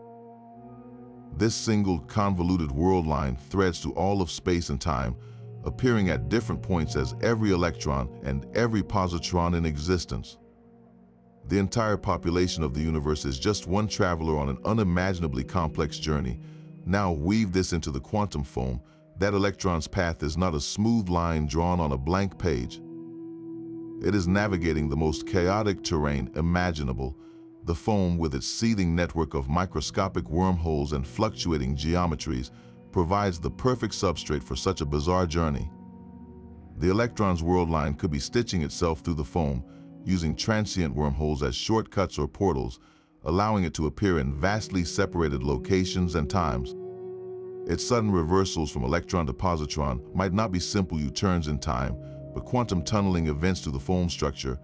This single convoluted world line threads through all of space and time, appearing at different points as every electron and every positron in existence. The entire population of the universe is just one traveler on an unimaginably complex journey. Now weave this into the quantum foam. That electron's path is not a smooth line drawn on a blank page. It is navigating the most chaotic terrain imaginable. The foam, with its seething network of microscopic wormholes and fluctuating geometries, provides the perfect substrate for such a bizarre journey. The electron's world line could be stitching itself through the foam, using transient wormholes as shortcuts or portals, allowing it to appear in vastly separated locations and times. Its sudden reversals from electron to positron might not be simple U-turns in time, but quantum tunneling events through the foam structure.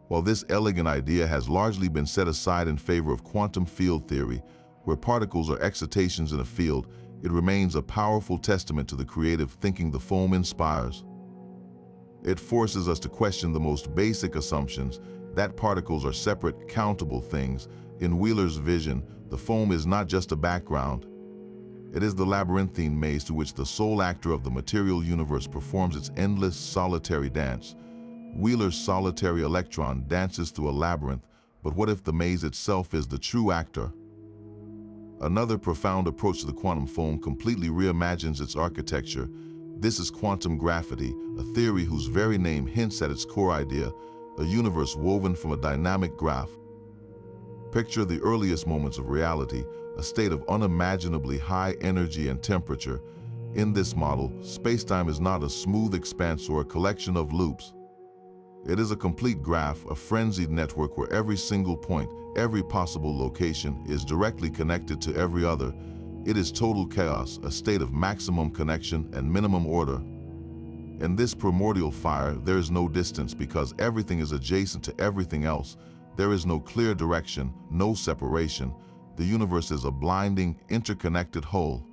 While this elegant idea has largely been set aside in favor of quantum field theory, where particles are excitations in a field, it remains a powerful testament to the creative thinking the foam inspires. It forces us to question the most basic assumptions, that particles are separate, countable things. In Wheeler's vision, the foam is not just a background. It is the labyrinthine maze through which the sole actor of the material universe performs its endless, solitary dance. Wheeler's solitary electron dances through a labyrinth, but what if the maze itself is the true actor? Another profound approach to the quantum foam completely reimagines its architecture. This is quantum graphity, a theory whose very name hints at its core idea, a universe woven from a dynamic graph. Picture the earliest moments of reality, a state of unimaginably high energy and temperature. In this model, spacetime is not a smooth expanse or a collection of loops. It is a complete graph, a frenzied network where every single point, every possible location is directly connected to every other. It is total chaos, a state of maximum connection and minimum order. In this primordial fire, there is no distance because everything is adjacent to everything else. There is no clear direction, no separation. The universe is a blinding, interconnected whole.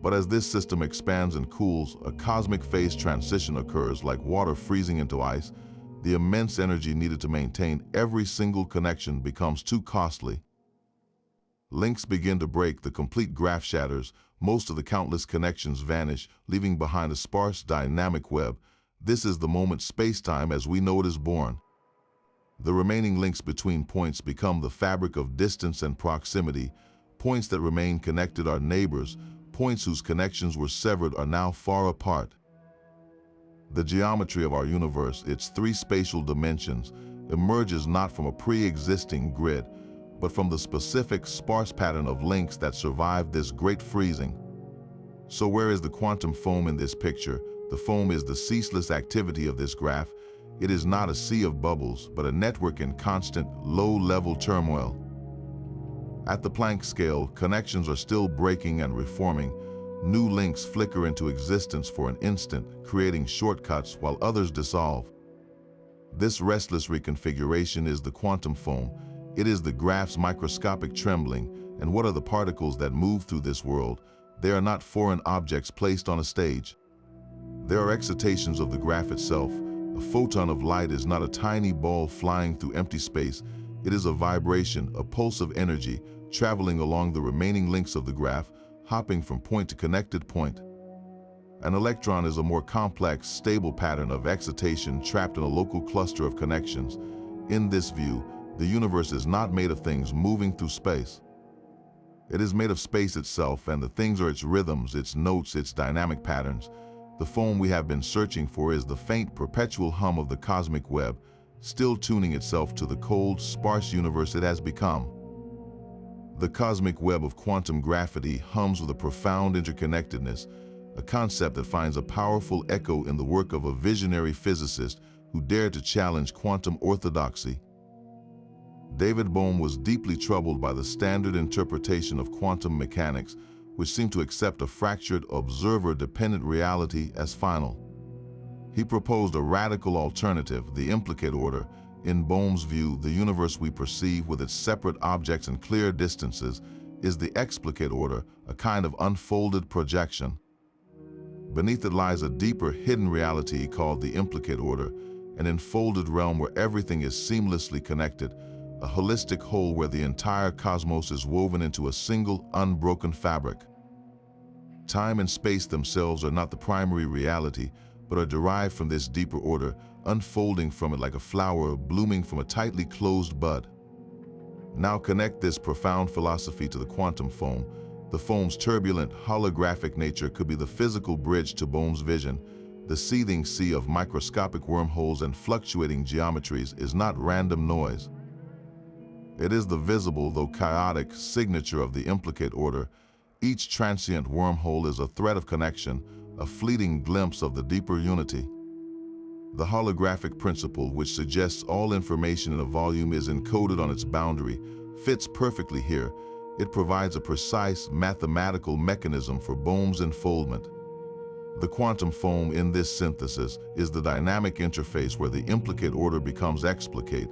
But as this system expands and cools, a cosmic phase transition occurs, like water freezing into ice. The immense energy needed to maintain every single connection becomes too costly. Links begin to break, the complete graph shatters, most of the countless connections vanish, leaving behind a sparse, dynamic web. This is the moment spacetime as we know it is born. The remaining links between points become the fabric of distance and proximity. Points that remain connected are neighbors. Points whose connections were severed are now far apart. The geometry of our universe, its three spatial dimensions, emerges not from a pre-existing grid, but from the specific, sparse pattern of links that survived this great freezing. So where is the quantum foam in this picture? The foam is the ceaseless activity of this graph. It is not a sea of bubbles, but a network in constant, low-level turmoil. At the Planck scale, connections are still breaking and reforming. New links flicker into existence for an instant, creating shortcuts while others dissolve. This restless reconfiguration is the quantum foam. It is the graph's microscopic trembling. And what are the particles that move through this world? They are not foreign objects placed on a stage. There are excitations of the graph itself. A photon of light is not a tiny ball flying through empty space. It is a vibration, a pulse of energy, traveling along the remaining links of the graph, hopping from point to connected point. An electron is a more complex, stable pattern of excitation trapped in a local cluster of connections. In this view, the universe is not made of things moving through space. It is made of space itself, and the things are its rhythms, its notes, its dynamic patterns. The foam we have been searching for is the faint, perpetual hum of the cosmic web, still tuning itself to the cold, sparse universe it has become. The cosmic web of quantum gravity hums with a profound interconnectedness, a concept that finds a powerful echo in the work of a visionary physicist who dared to challenge quantum orthodoxy. David Bohm was deeply troubled by the standard interpretation of quantum mechanics, which seemed to accept a fractured, observer-dependent reality as final. He proposed a radical alternative, the implicate order. In Bohm's view, the universe we perceive with its separate objects and clear distances is the explicate order, a kind of unfolded projection. Beneath it lies a deeper, hidden reality called the implicate order, an enfolded realm where everything is seamlessly connected, a holistic whole where the entire cosmos is woven into a single, unbroken fabric. Time and space themselves are not the primary reality, but are derived from this deeper order, unfolding from it like a flower blooming from a tightly closed bud. Now connect this profound philosophy to the quantum foam. The foam's turbulent, holographic nature could be the physical bridge to Bohm's vision. The seething sea of microscopic wormholes and fluctuating geometries is not random noise. It is the visible, though chaotic, signature of the implicate order. Each transient wormhole is a thread of connection, a fleeting glimpse of the deeper unity. The holographic principle, which suggests all information in a volume is encoded on its boundary, fits perfectly here. It provides a precise mathematical mechanism for Bohm's unfoldment. The quantum foam in this synthesis is the dynamic interface where the implicate order becomes explicate.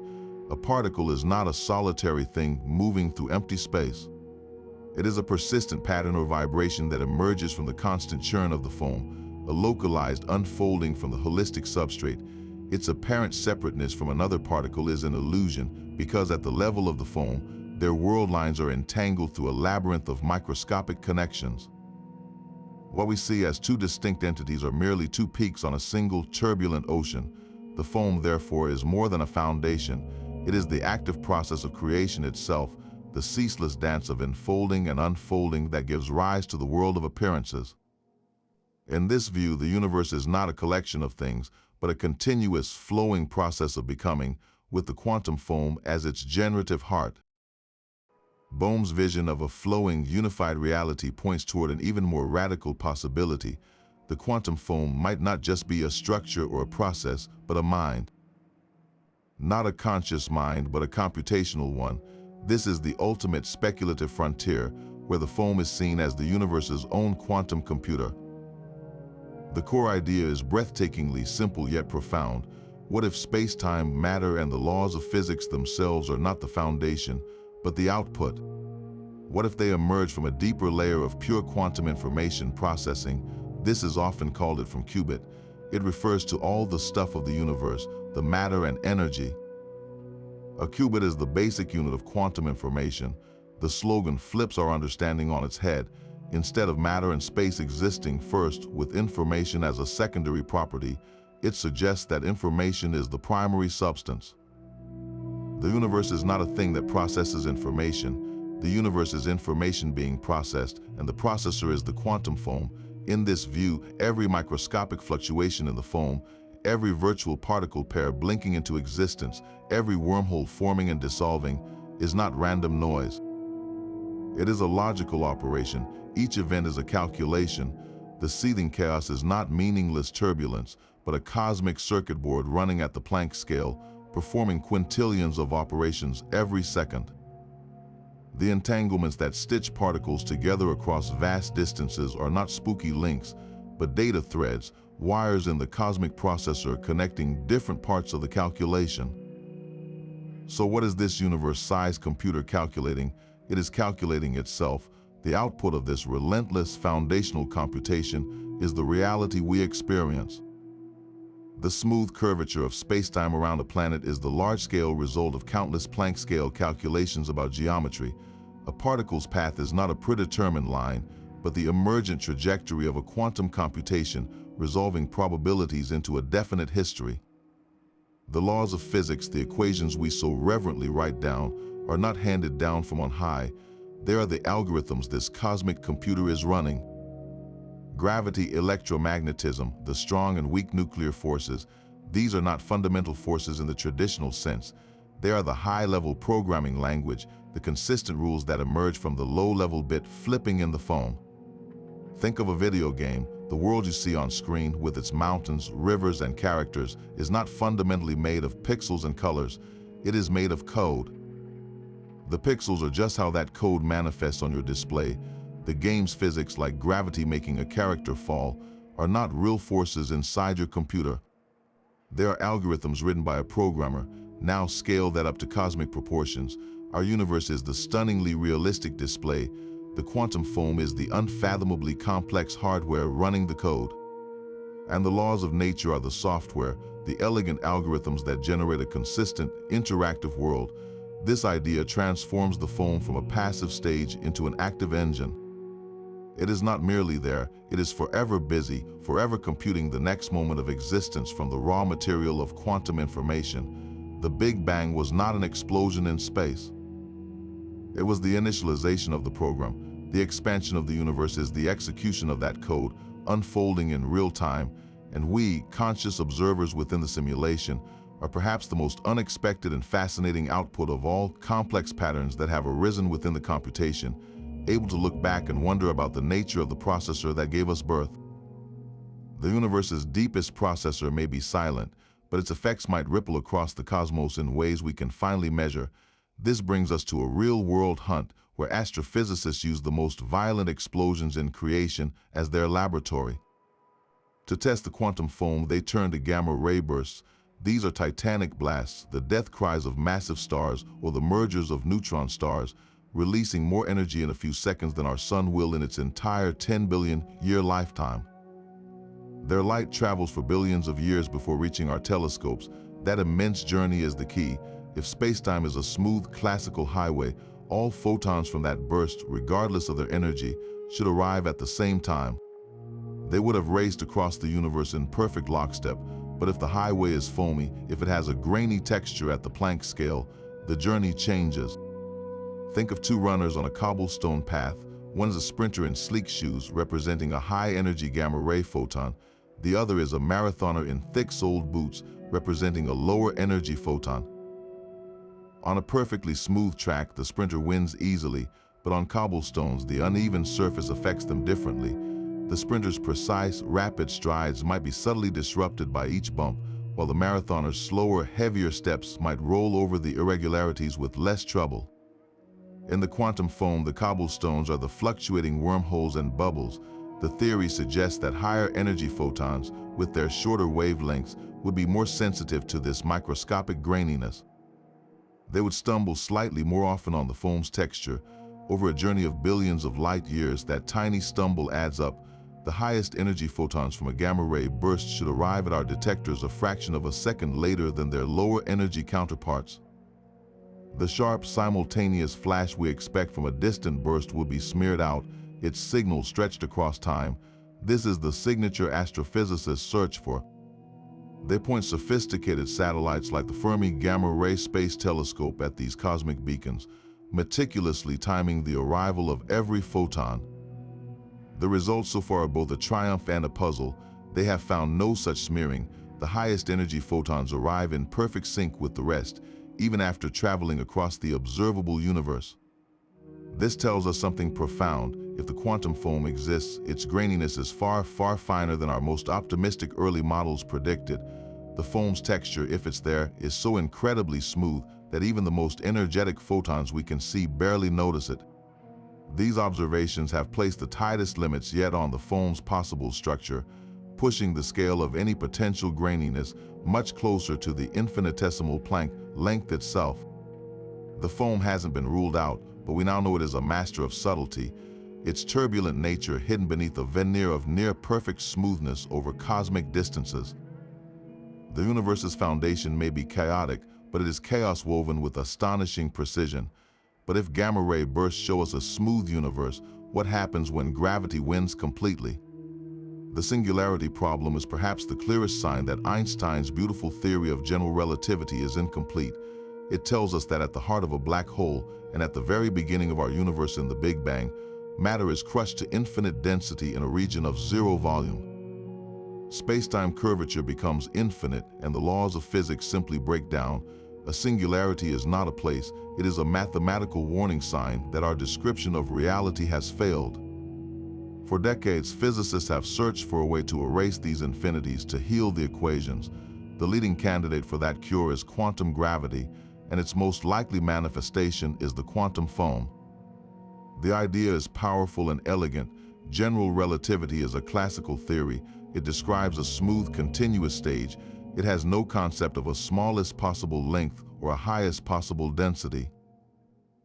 A particle is not a solitary thing moving through empty space. It is a persistent pattern or vibration that emerges from the constant churn of the foam, a localized unfolding from the holistic substrate. Its apparent separateness from another particle is an illusion because at the level of the foam, their world lines are entangled through a labyrinth of microscopic connections. What we see as two distinct entities are merely two peaks on a single turbulent ocean. The foam, therefore, is more than a foundation. It is the active process of creation itself, the ceaseless dance of enfolding and unfolding that gives rise to the world of appearances. In this view, the universe is not a collection of things, but a continuous, flowing process of becoming, with the quantum foam as its generative heart. Bohm's vision of a flowing, unified reality points toward an even more radical possibility. The quantum foam might not just be a structure or a process, but a mind. Not a conscious mind, but a computational one. This is the ultimate speculative frontier, where the foam is seen as the universe's own quantum computer. The core idea is breathtakingly simple yet profound. What if space-time, matter, and the laws of physics themselves are not the foundation, but the output? What if they emerge from a deeper layer of pure quantum information processing? This is often called it from qubit. It refers to all the stuff of the universe, the matter and energy. A qubit is the basic unit of quantum information. The slogan flips our understanding on its head. Instead of matter and space existing first with information as a secondary property, it suggests that information is the primary substance. The universe is not a thing that processes information. The universe is information being processed, and the processor is the quantum foam. In this view, every microscopic fluctuation in the foam, every virtual particle pair blinking into existence, every wormhole forming and dissolving, is not random noise. It is a logical operation. Each event is a calculation. The seething chaos is not meaningless turbulence, but a cosmic circuit board running at the Planck scale, performing quintillions of operations every second. The entanglements that stitch particles together across vast distances are not spooky links, but data threads wires in the cosmic processor connecting different parts of the calculation. So what is this universe-sized computer calculating? It is calculating itself. The output of this relentless foundational computation is the reality we experience. The smooth curvature of spacetime around a planet is the large-scale result of countless Planck-scale calculations about geometry. A particle's path is not a predetermined line, but the emergent trajectory of a quantum computation resolving probabilities into a definite history. The laws of physics, the equations we so reverently write down, are not handed down from on high. They are the algorithms this cosmic computer is running. Gravity, electromagnetism, the strong and weak nuclear forces, these are not fundamental forces in the traditional sense. They are the high-level programming language, the consistent rules that emerge from the low-level bit flipping in the foam. Think of a video game. The world you see on screen, with its mountains, rivers, and characters, is not fundamentally made of pixels and colors. It is made of code. The pixels are just how that code manifests on your display. The game's physics, like gravity making a character fall, are not real forces inside your computer. They are algorithms written by a programmer. Now scale that up to cosmic proportions. Our universe is the stunningly realistic display. The quantum foam is the unfathomably complex hardware running the code. And the laws of nature are the software, the elegant algorithms that generate a consistent, interactive world. This idea transforms the foam from a passive stage into an active engine. It is not merely there, it is forever busy, forever computing the next moment of existence from the raw material of quantum information. The Big Bang was not an explosion in space. It was the initialization of the program. The expansion of the universe is the execution of that code, unfolding in real time, and we, conscious observers within the simulation, are perhaps the most unexpected and fascinating output of all complex patterns that have arisen within the computation, able to look back and wonder about the nature of the processor that gave us birth. The universe's deepest processor may be silent, but its effects might ripple across the cosmos in ways we can finally measure. This brings us to a real-world hunt where astrophysicists use the most violent explosions in creation as their laboratory. To test the quantum foam, they turn to gamma-ray bursts. These are titanic blasts, the death cries of massive stars or the mergers of neutron stars, releasing more energy in a few seconds than our sun will in its entire 10 billion-year lifetime. Their light travels for billions of years before reaching our telescopes. That immense journey is the key. If spacetime is a smooth classical highway, all photons from that burst, regardless of their energy, should arrive at the same time. They would have raced across the universe in perfect lockstep, but if the highway is foamy, if it has a grainy texture at the Planck scale, the journey changes. Think of two runners on a cobblestone path. One is a sprinter in sleek shoes, representing a high-energy gamma-ray photon. The other is a marathoner in thick-soled boots, representing a lower-energy photon. On a perfectly smooth track, the sprinter wins easily, but on cobblestones, the uneven surface affects them differently. The sprinter's precise, rapid strides might be subtly disrupted by each bump, while the marathoner's slower, heavier steps might roll over the irregularities with less trouble. In the quantum foam, the cobblestones are the fluctuating wormholes and bubbles. The theory suggests that higher energy photons, with their shorter wavelengths, would be more sensitive to this microscopic graininess. They would stumble slightly more often on the foam's texture. Over a journey of billions of light years, that tiny stumble adds up. The highest energy photons from a gamma-ray burst should arrive at our detectors a fraction of a second later than their lower energy counterparts. The sharp, simultaneous flash we expect from a distant burst will be smeared out, its signal stretched across time. This is the signature astrophysicists search for. They point sophisticated satellites like the Fermi Gamma-Ray Space Telescope at these cosmic beacons, meticulously timing the arrival of every photon. The results so far are both a triumph and a puzzle. They have found no such smearing. The highest energy photons arrive in perfect sync with the rest, even after traveling across the observable universe. This tells us something profound. If the quantum foam exists, its graininess is far, far finer than our most optimistic early models predicted. The foam's texture, if it's there, is so incredibly smooth that even the most energetic photons we can see barely notice it. These observations have placed the tightest limits yet on the foam's possible structure. pushing the scale of any potential graininess much closer to the infinitesimal Planck length itself. The foam hasn't been ruled out, but we now know it is a master of subtlety, its turbulent nature hidden beneath a veneer of near-perfect smoothness over cosmic distances. The universe's foundation may be chaotic, but it is chaos woven with astonishing precision. But if gamma-ray bursts show us a smooth universe, what happens when gravity wins completely? The singularity problem is perhaps the clearest sign that Einstein's beautiful theory of general relativity is incomplete. It tells us that at the heart of a black hole, and at the very beginning of our universe in the Big Bang, matter is crushed to infinite density in a region of zero volume. Space-time curvature becomes infinite, and the laws of physics simply break down. A singularity is not a place, it is a mathematical warning sign that our description of reality has failed. For decades, physicists have searched for a way to erase these infinities, to heal the equations. The leading candidate for that cure is quantum gravity, and its most likely manifestation is the quantum foam. The idea is powerful and elegant. General relativity is a classical theory. It describes a smooth, continuous stage. It has no concept of a smallest possible length or a highest possible density.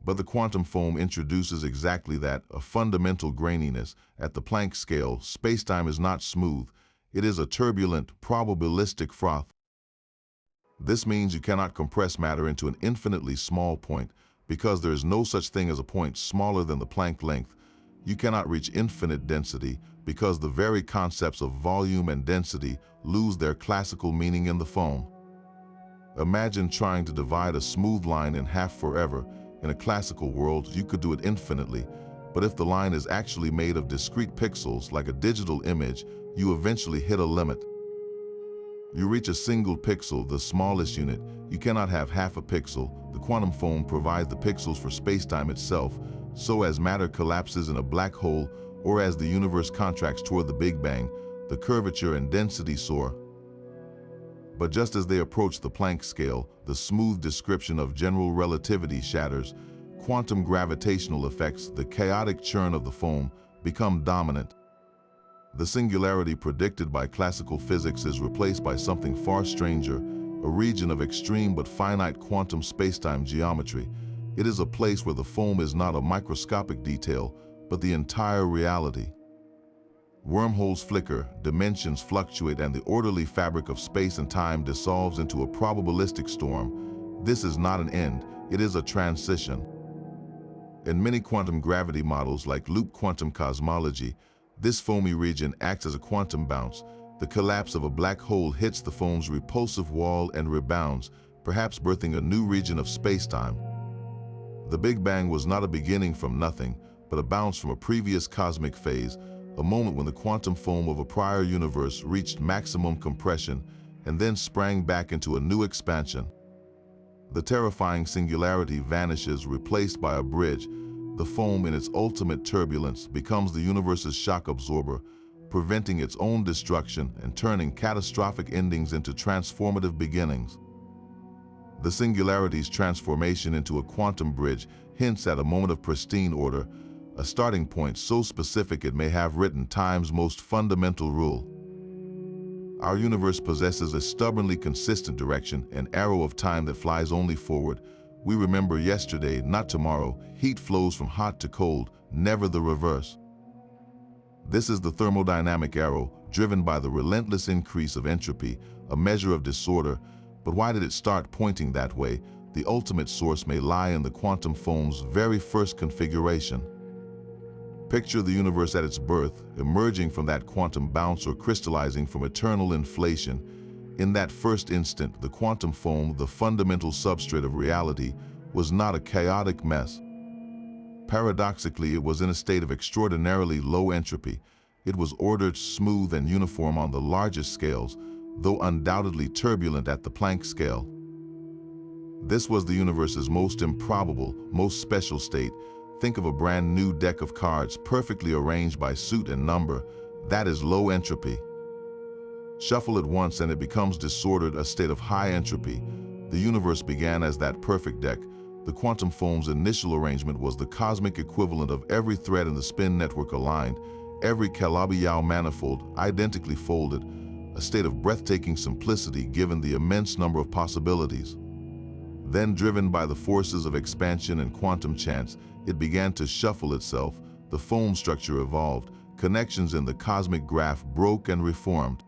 But the quantum foam introduces exactly that, a fundamental graininess. At the Planck scale, spacetime is not smooth. It is a turbulent, probabilistic froth. This means you cannot compress matter into an infinitely small point, because there is no such thing as a point smaller than the Planck length. You cannot reach infinite density, because the very concepts of volume and density lose their classical meaning in the foam. Imagine trying to divide a smooth line in half forever. In a classical world, you could do it infinitely, but if the line is actually made of discrete pixels like a digital image, you eventually hit a limit. You reach a single pixel, the smallest unit. You cannot have half a pixel. The quantum foam provides the pixels for spacetime itself, so as matter collapses in a black hole or as the universe contracts toward the Big Bang, the curvature and density soar. But just as they approach the Planck scale, the smooth description of general relativity shatters. Quantum gravitational effects, the chaotic churn of the foam, become dominant. The singularity predicted by classical physics is replaced by something far stranger, a region of extreme but finite quantum spacetime geometry. It is a place where the foam is not a microscopic detail, but the entire reality. Wormholes flicker, dimensions fluctuate, and the orderly fabric of space and time dissolves into a probabilistic storm. This is not an end, it is a transition. In many quantum gravity models like loop quantum cosmology, this foamy region acts as a quantum bounce. The collapse of a black hole hits the foam's repulsive wall and rebounds, perhaps birthing a new region of spacetime. The Big Bang was not a beginning from nothing, but a bounce from a previous cosmic phase, a moment when the quantum foam of a prior universe reached maximum compression and then sprang back into a new expansion. The terrifying singularity vanishes, replaced by a bridge. The foam, in its ultimate turbulence, becomes the universe's shock absorber, preventing its own destruction and turning catastrophic endings into transformative beginnings. The singularity's transformation into a quantum bridge hints at a moment of pristine order, a starting point so specific it may have written time's most fundamental rule. Our universe possesses a stubbornly consistent direction, an arrow of time that flies only forward. We remember yesterday, not tomorrow. Heat flows from hot to cold, never the reverse. This is the thermodynamic arrow, driven by the relentless increase of entropy, a measure of disorder. But why did it start pointing that way? The ultimate source may lie in the quantum foam's very first configuration. Picture the universe at its birth, emerging from that quantum bounce or crystallizing from eternal inflation. In that first instant, the quantum foam, the fundamental substrate of reality, was not a chaotic mess. Paradoxically, it was in a state of extraordinarily low entropy. It was ordered, smooth, and uniform on the largest scales, though undoubtedly turbulent at the Planck scale. This was the universe's most improbable, most special state. Think of a brand new deck of cards perfectly arranged by suit and number. That is low entropy. Shuffle it once and it becomes disordered, a state of high entropy. The universe began as that perfect deck. The quantum foam's initial arrangement was the cosmic equivalent of every thread in the spin network aligned, every Calabi-Yau manifold identically folded, a state of breathtaking simplicity given the immense number of possibilities. Then, driven by the forces of expansion and quantum chance, it began to shuffle itself. The foam structure evolved, connections in the cosmic graph broke and reformed.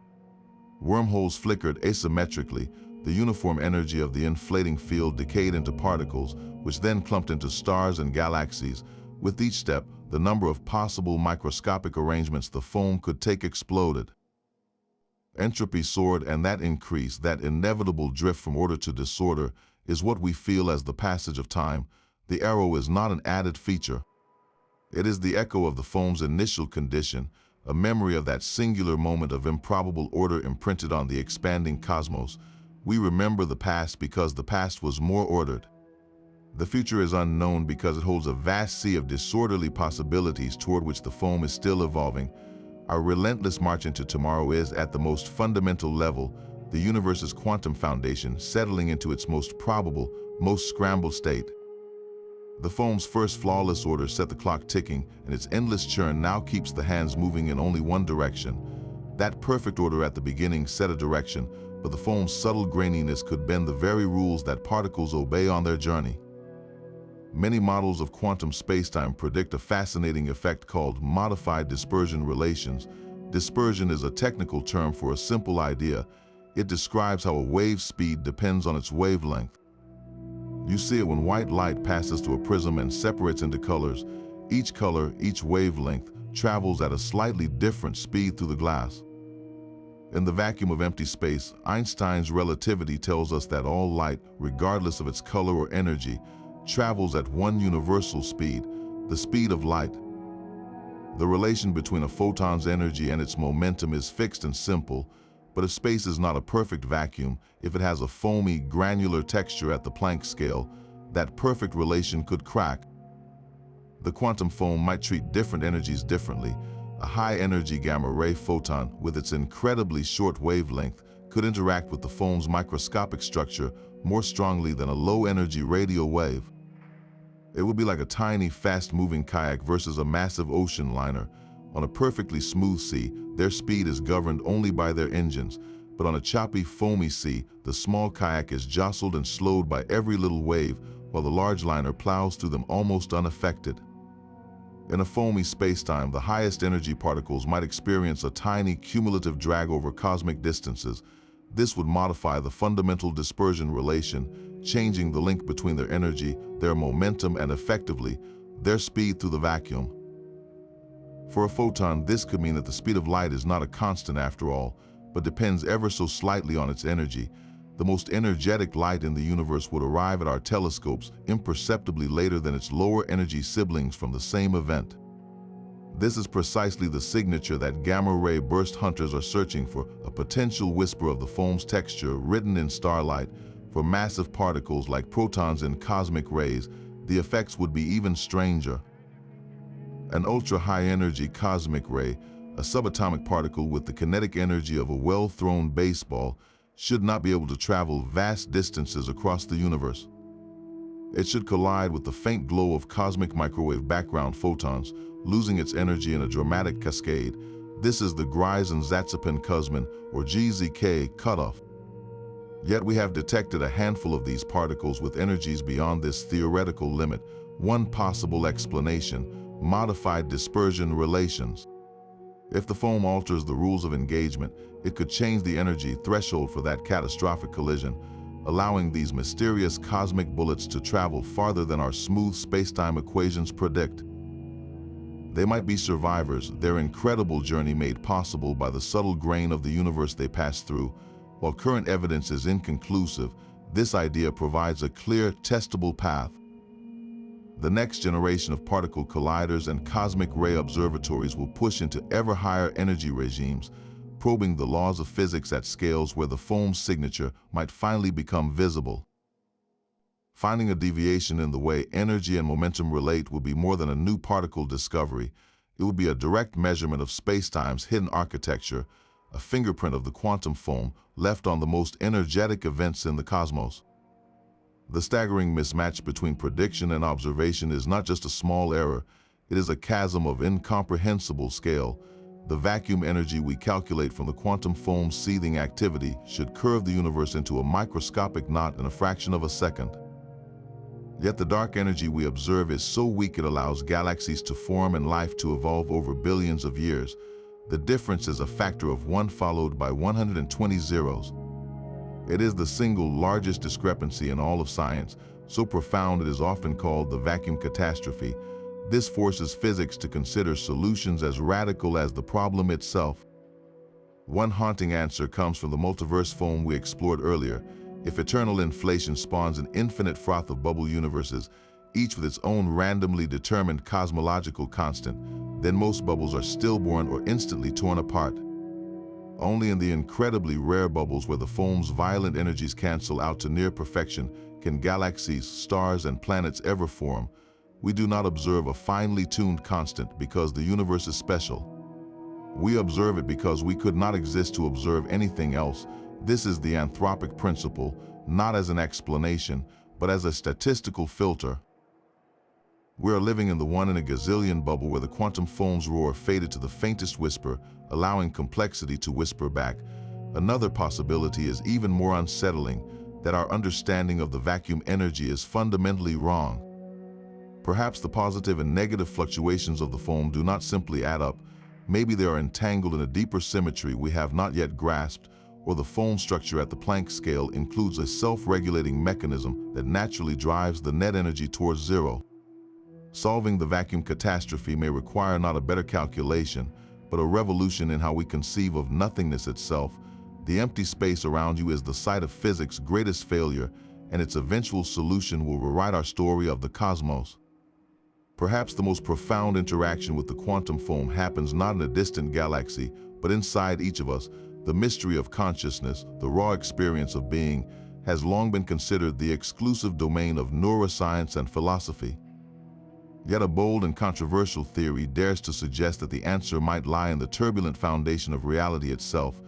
Wormholes flickered asymmetrically, the uniform energy of the inflating field decayed into particles, which then clumped into stars and galaxies. With each step, the number of possible microscopic arrangements the foam could take exploded. Entropy soared, and that increase, that inevitable drift from order to disorder, is what we feel as the passage of time. The arrow is not an added feature. It is the echo of the foam's initial condition, a memory of that singular moment of improbable order imprinted on the expanding cosmos. We remember the past because the past was more ordered. The future is unknown because it holds a vast sea of disorderly possibilities toward which the foam is still evolving. Our relentless march into tomorrow is, at the most fundamental level, the universe's quantum foundation settling into its most probable, most scrambled state. The foam's first flawless order set the clock ticking, and its endless churn now keeps the hands moving in only one direction. That perfect order at the beginning set a direction, but the foam's subtle graininess could bend the very rules that particles obey on their journey. Many models of quantum spacetime predict a fascinating effect called modified dispersion relations. Dispersion is a technical term for a simple idea. It describes how a wave's speed depends on its wavelength. You see it when white light passes through a prism and separates into colors. Each color, each wavelength, travels at a slightly different speed through the glass. In the vacuum of empty space, Einstein's relativity tells us that all light, regardless of its color or energy, travels at one universal speed, the speed of light. The relation between a photon's energy and its momentum is fixed and simple, but if space is not a perfect vacuum, if it has a foamy, granular texture at the Planck scale, that perfect relation could crack. The quantum foam might treat different energies differently. A high-energy gamma-ray photon, with its incredibly short wavelength, could interact with the foam's microscopic structure more strongly than a low-energy radio wave. It would be like a tiny, fast-moving kayak versus a massive ocean liner. On a perfectly smooth sea, their speed is governed only by their engines, but on a choppy, foamy sea, the small kayak is jostled and slowed by every little wave, while the large liner plows through them almost unaffected. In a foamy spacetime, the highest energy particles might experience a tiny cumulative drag over cosmic distances. This would modify the fundamental dispersion relation, changing the link between their energy, their momentum, and effectively, their speed through the vacuum. For a photon, this could mean that the speed of light is not a constant after all, but depends ever so slightly on its energy. The most energetic light in the universe would arrive at our telescopes imperceptibly later than its lower energy siblings from the same event. This is precisely the signature that gamma-ray burst hunters are searching for, a potential whisper of the foam's texture written in starlight. For massive particles like protons in cosmic rays, the effects would be even stranger. An ultra-high-energy cosmic ray, a subatomic particle with the kinetic energy of a well-thrown baseball, should not be able to travel vast distances across the universe. It should collide with the faint glow of cosmic microwave background photons, losing its energy in a dramatic cascade. This is the Greisen-Zatsepin-Kuzmin, or GZK, cutoff. Yet we have detected a handful of these particles with energies beyond this theoretical limit. One possible explanation: modified dispersion relations. If the foam alters the rules of engagement, it could change the energy threshold for that catastrophic collision, allowing these mysterious cosmic bullets to travel farther than our smooth spacetime equations predict. They might be survivors, their incredible journey made possible by the subtle grain of the universe they pass through. While current evidence is inconclusive, this idea provides a clear, testable path. The next generation of particle colliders and cosmic ray observatories will push into ever higher energy regimes, probing the laws of physics at scales where the foam's signature might finally become visible. Finding a deviation in the way energy and momentum relate would be more than a new particle discovery. It would be a direct measurement of spacetime's hidden architecture, a fingerprint of the quantum foam left on the most energetic events in the cosmos. The staggering mismatch between prediction and observation is not just a small error, It is a chasm of incomprehensible scale. The vacuum energy we calculate from the quantum foam's seething activity should curve the universe into a microscopic knot in a fraction of a second. Yet the dark energy we observe is so weak it allows galaxies to form and life to evolve over billions of years. The difference is a factor of 1 followed by 120 zeros. It is the single largest discrepancy in all of science, so profound it is often called the vacuum catastrophe. This forces physics to consider solutions as radical as the problem itself. One haunting answer comes from the multiverse foam we explored earlier. If eternal inflation spawns an infinite froth of bubble universes, each with its own randomly determined cosmological constant, then most bubbles are stillborn or instantly torn apart. Only in the incredibly rare bubbles where the foam's violent energies cancel out to near perfection can galaxies, stars, and planets ever form. We do not observe a finely tuned constant because the universe is special. We observe it because we could not exist to observe anything else. This is the anthropic principle, not as an explanation, but as a statistical filter. We are living in the one in a gazillion bubble where the quantum foam's roar faded to the faintest whisper, allowing complexity to whisper back. Another possibility is even more unsettling, that our understanding of the vacuum energy is fundamentally wrong. Perhaps the positive and negative fluctuations of the foam do not simply add up. Maybe they are entangled in a deeper symmetry we have not yet grasped, or the foam structure at the Planck scale includes a self-regulating mechanism that naturally drives the net energy towards zero. Solving the vacuum catastrophe may require not a better calculation, but a revolution in how we conceive of nothingness itself. The empty space around you is the site of physics' greatest failure, and its eventual solution will rewrite our story of the cosmos. Perhaps the most profound interaction with the quantum foam happens not in a distant galaxy, but inside each of us. The mystery of consciousness, the raw experience of being, has long been considered the exclusive domain of neuroscience and philosophy. Yet a bold and controversial theory dares to suggest that the answer might lie in the turbulent foundation of reality itself.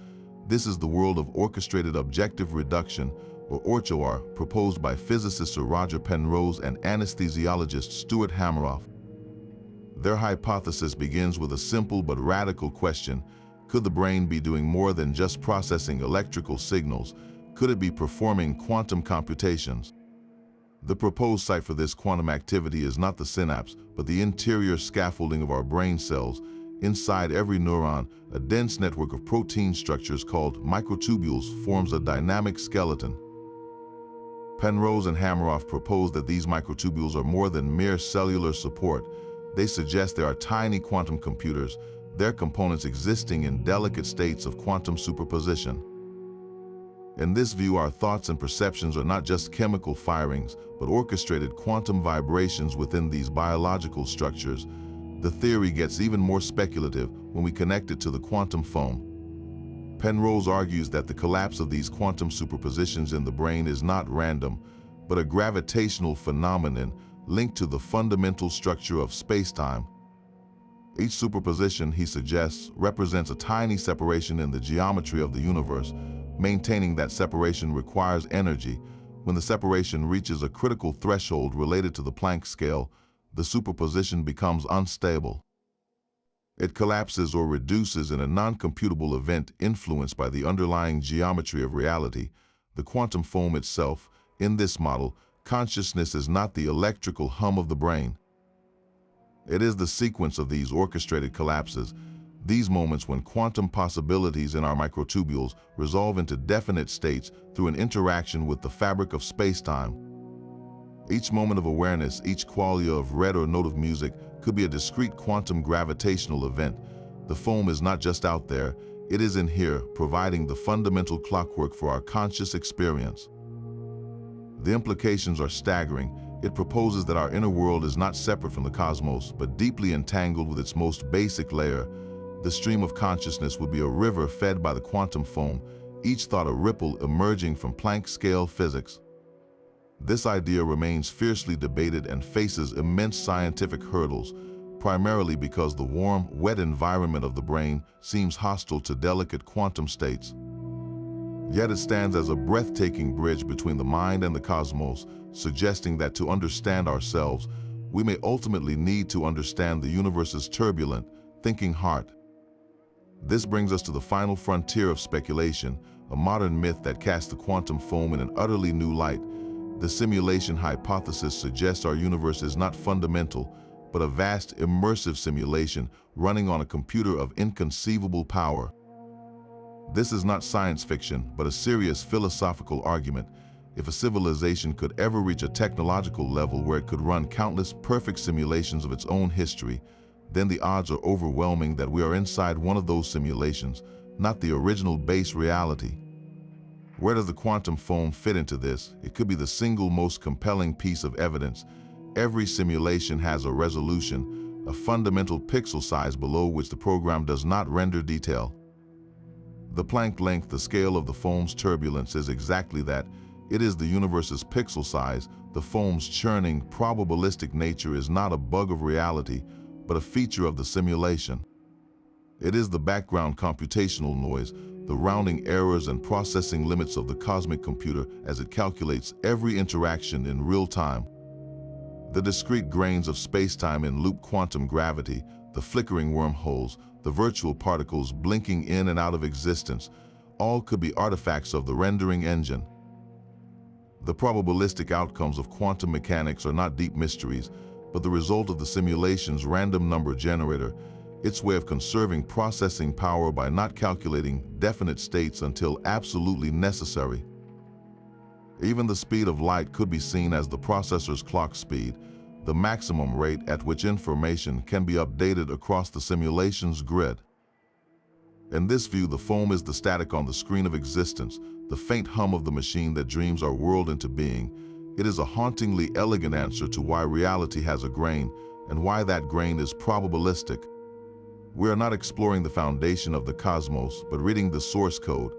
This is the world of orchestrated objective reduction, or OR, proposed by physicist Sir Roger Penrose and anesthesiologist Stuart Hameroff. Their hypothesis begins with a simple but radical question: could the brain be doing more than just processing electrical signals? Could it be performing quantum computations? The proposed site for this quantum activity is not the synapse, but the interior scaffolding of our brain cells. Inside every neuron, a dense network of protein structures called microtubules forms a dynamic skeleton. Penrose and Hameroff propose that these microtubules are more than mere cellular support. They suggest they are tiny quantum computers, their components existing in delicate states of quantum superposition. In this view, our thoughts and perceptions are not just chemical firings, but orchestrated quantum vibrations within these biological structures. The theory gets even more speculative when we connect it to the quantum foam. Penrose argues that the collapse of these quantum superpositions in the brain is not random, but a gravitational phenomenon linked to the fundamental structure of spacetime. Each superposition, he suggests, represents a tiny separation in the geometry of the universe. Maintaining that separation requires energy. When the separation reaches a critical threshold related to the Planck scale, the superposition becomes unstable. It collapses or reduces in a non-computable event influenced by the underlying geometry of reality, the quantum foam itself. In this model, consciousness is not the electrical hum of the brain. It is the sequence of these orchestrated collapses, these moments when quantum possibilities in our microtubules resolve into definite states through an interaction with the fabric of space-time. Each moment of awareness, each qualia of red or note of music could be a discrete quantum gravitational event. The foam is not just out there, it is in here, providing the fundamental clockwork for our conscious experience. The implications are staggering. It proposes that our inner world is not separate from the cosmos, but deeply entangled with its most basic layer. The stream of consciousness would be a river fed by the quantum foam, each thought a ripple emerging from Planck-scale physics. This idea remains fiercely debated and faces immense scientific hurdles, primarily because the warm, wet environment of the brain seems hostile to delicate quantum states. Yet it stands as a breathtaking bridge between the mind and the cosmos, suggesting that to understand ourselves, we may ultimately need to understand the universe's turbulent, thinking heart. This brings us to the final frontier of speculation, a modern myth that casts the quantum foam in an utterly new light. The simulation hypothesis suggests our universe is not fundamental, but a vast, immersive simulation running on a computer of inconceivable power. This is not science fiction, but a serious philosophical argument. If a civilization could ever reach a technological level where it could run countless perfect simulations of its own history, then the odds are overwhelming that we are inside one of those simulations, not the original base reality. Where does the quantum foam fit into this? It could be the single most compelling piece of evidence. Every simulation has a resolution, a fundamental pixel size below which the program does not render detail. The Planck length, the scale of the foam's turbulence, is exactly that. It is the universe's pixel size. The foam's churning, probabilistic nature is not a bug of reality, but a feature of the simulation. It is the background computational noise, the rounding errors and processing limits of the cosmic computer as it calculates every interaction in real time. The discrete grains of spacetime in loop quantum gravity, the flickering wormholes, the virtual particles blinking in and out of existence, all could be artifacts of the rendering engine. The probabilistic outcomes of quantum mechanics are not deep mysteries, but the result of the simulation's random number generator, its way of conserving processing power by not calculating definite states until absolutely necessary. Even the speed of light could be seen as the processor's clock speed, the maximum rate at which information can be updated across the simulation's grid. In this view, the foam is the static on the screen of existence, the faint hum of the machine that dreams our world into being. It is a hauntingly elegant answer to why reality has a grain, and why that grain is probabilistic. We are not exploring the foundation of the cosmos, but reading the source code.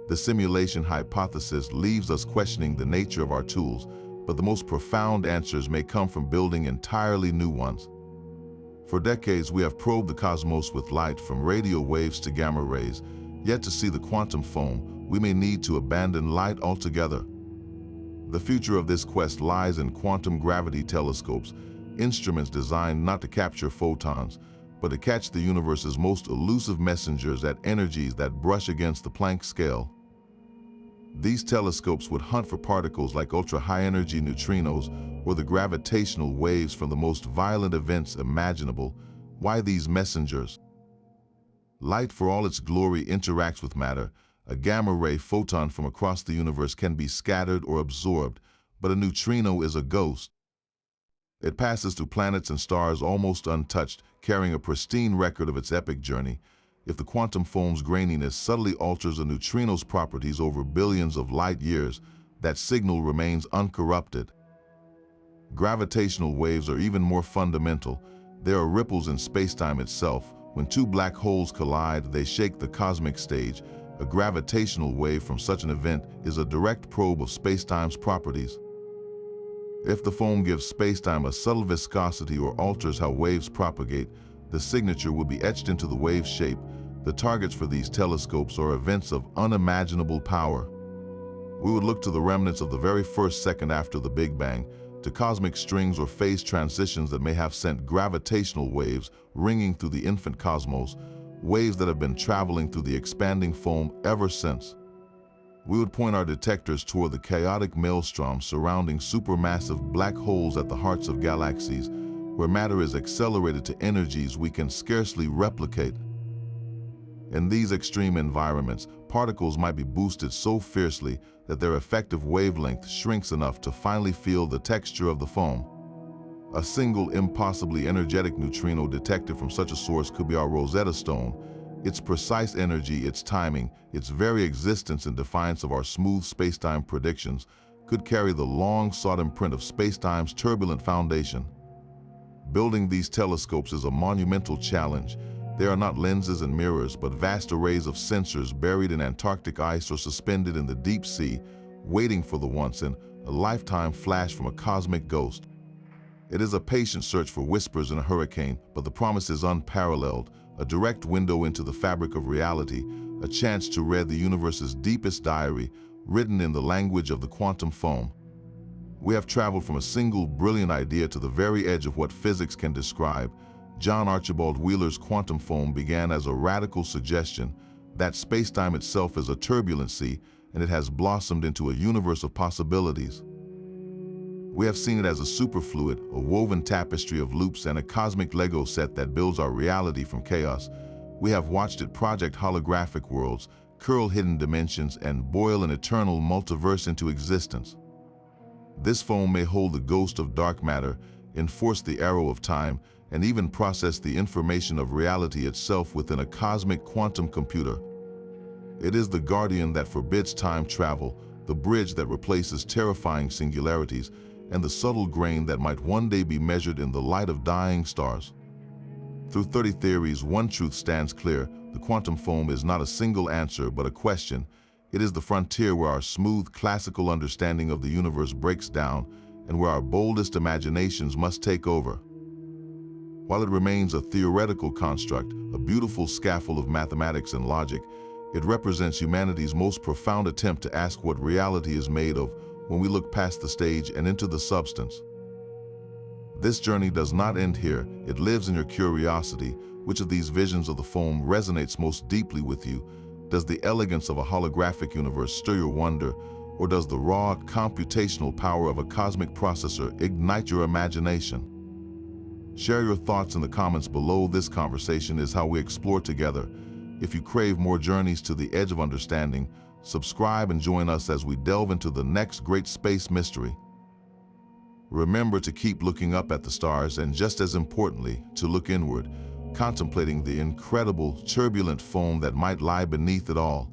The simulation hypothesis leaves us questioning the nature of our tools, but the most profound answers may come from building entirely new ones. For decades, we have probed the cosmos with light, from radio waves to gamma rays. Yet to see the quantum foam, we may need to abandon light altogether. The future of this quest lies in quantum gravity telescopes, instruments designed not to capture photons, but to catch the universe's most elusive messengers at energies that brush against the Planck scale. These telescopes would hunt for particles like ultra-high-energy neutrinos or the gravitational waves from the most violent events imaginable. Why these messengers? Light, for all its glory, interacts with matter. A gamma-ray photon from across the universe can be scattered or absorbed, but a neutrino is a ghost. It passes through planets and stars almost untouched, carrying a pristine record of its epic journey. If the quantum foam's graininess subtly alters a neutrino's properties over billions of light years, that signal remains uncorrupted. Gravitational waves are even more fundamental. There are ripples in spacetime itself. When two black holes collide, they shake the cosmic stage. A gravitational wave from such an event is a direct probe of spacetime's properties. If the foam gives spacetime a subtle viscosity or alters how waves propagate, the signature will be etched into the wave's shape. The targets for these telescopes are events of unimaginable power. We would look to the remnants of the very first second after the Big Bang, to cosmic strings or phase transitions that may have sent gravitational waves ringing through the infant cosmos, waves that have been traveling through the expanding foam ever since. We would point our detectors toward the chaotic maelstrom surrounding supermassive black holes at the hearts of galaxies, where matter is accelerated to energies we can scarcely replicate. In these extreme environments, particles might be boosted so fiercely that their effective wavelength shrinks enough to finally feel the texture of the foam. A single impossibly energetic neutrino detected from such a source could be our Rosetta Stone. Its precise energy, its timing, its very existence in defiance of our smooth spacetime predictions could carry the long-sought imprint of spacetime's turbulent foundation. Building these telescopes is a monumental challenge. They are not lenses and mirrors, but vast arrays of sensors buried in Antarctic ice or suspended in the deep sea, waiting for the once-in-a-lifetime flash from a cosmic ghost. It is a patient search for whispers in a hurricane, but the promise is unparalleled, a direct window into the fabric of reality, a chance to read the universe's deepest diary, written in the language of the quantum foam. We have traveled from a single brilliant idea to the very edge of what physics can describe. John Archibald Wheeler's quantum foam began as a radical suggestion that spacetime itself is a turbulency, and it has blossomed into a universe of possibilities. We have seen it as a superfluid, a woven tapestry of loops, and a cosmic Lego set that builds our reality from chaos. We have watched it project holographic worlds, curl hidden dimensions, and boil an eternal multiverse into existence. This foam may hold the ghost of dark matter, enforce the arrow of time, and even process the information of reality itself within a cosmic quantum computer. It is the guardian that forbids time travel, the bridge that replaces terrifying singularities, and the subtle grain that might one day be measured in the light of dying stars. Through 30 theories, one truth stands clear: the quantum foam is not a single answer, but a question. It is the frontier where our smooth, classical understanding of the universe breaks down, and where our boldest imaginations must take over. While it remains a theoretical construct, a beautiful scaffold of mathematics and logic, it represents humanity's most profound attempt to ask what reality is made of when we look past the stage and into the substance. This journey does not end here. It lives in your curiosity. Which of these visions of the foam resonates most deeply with you? Does the elegance of a holographic universe stir your wonder, or does the raw, computational power of a cosmic processor ignite your imagination? Share your thoughts in the comments below. This conversation is how we explore together. If you crave more journeys to the edge of understanding, subscribe and join us as we delve into the next great space mystery. Remember to keep looking up at the stars, and just as importantly, to look inward, contemplating the incredible, turbulent foam that might lie beneath it all.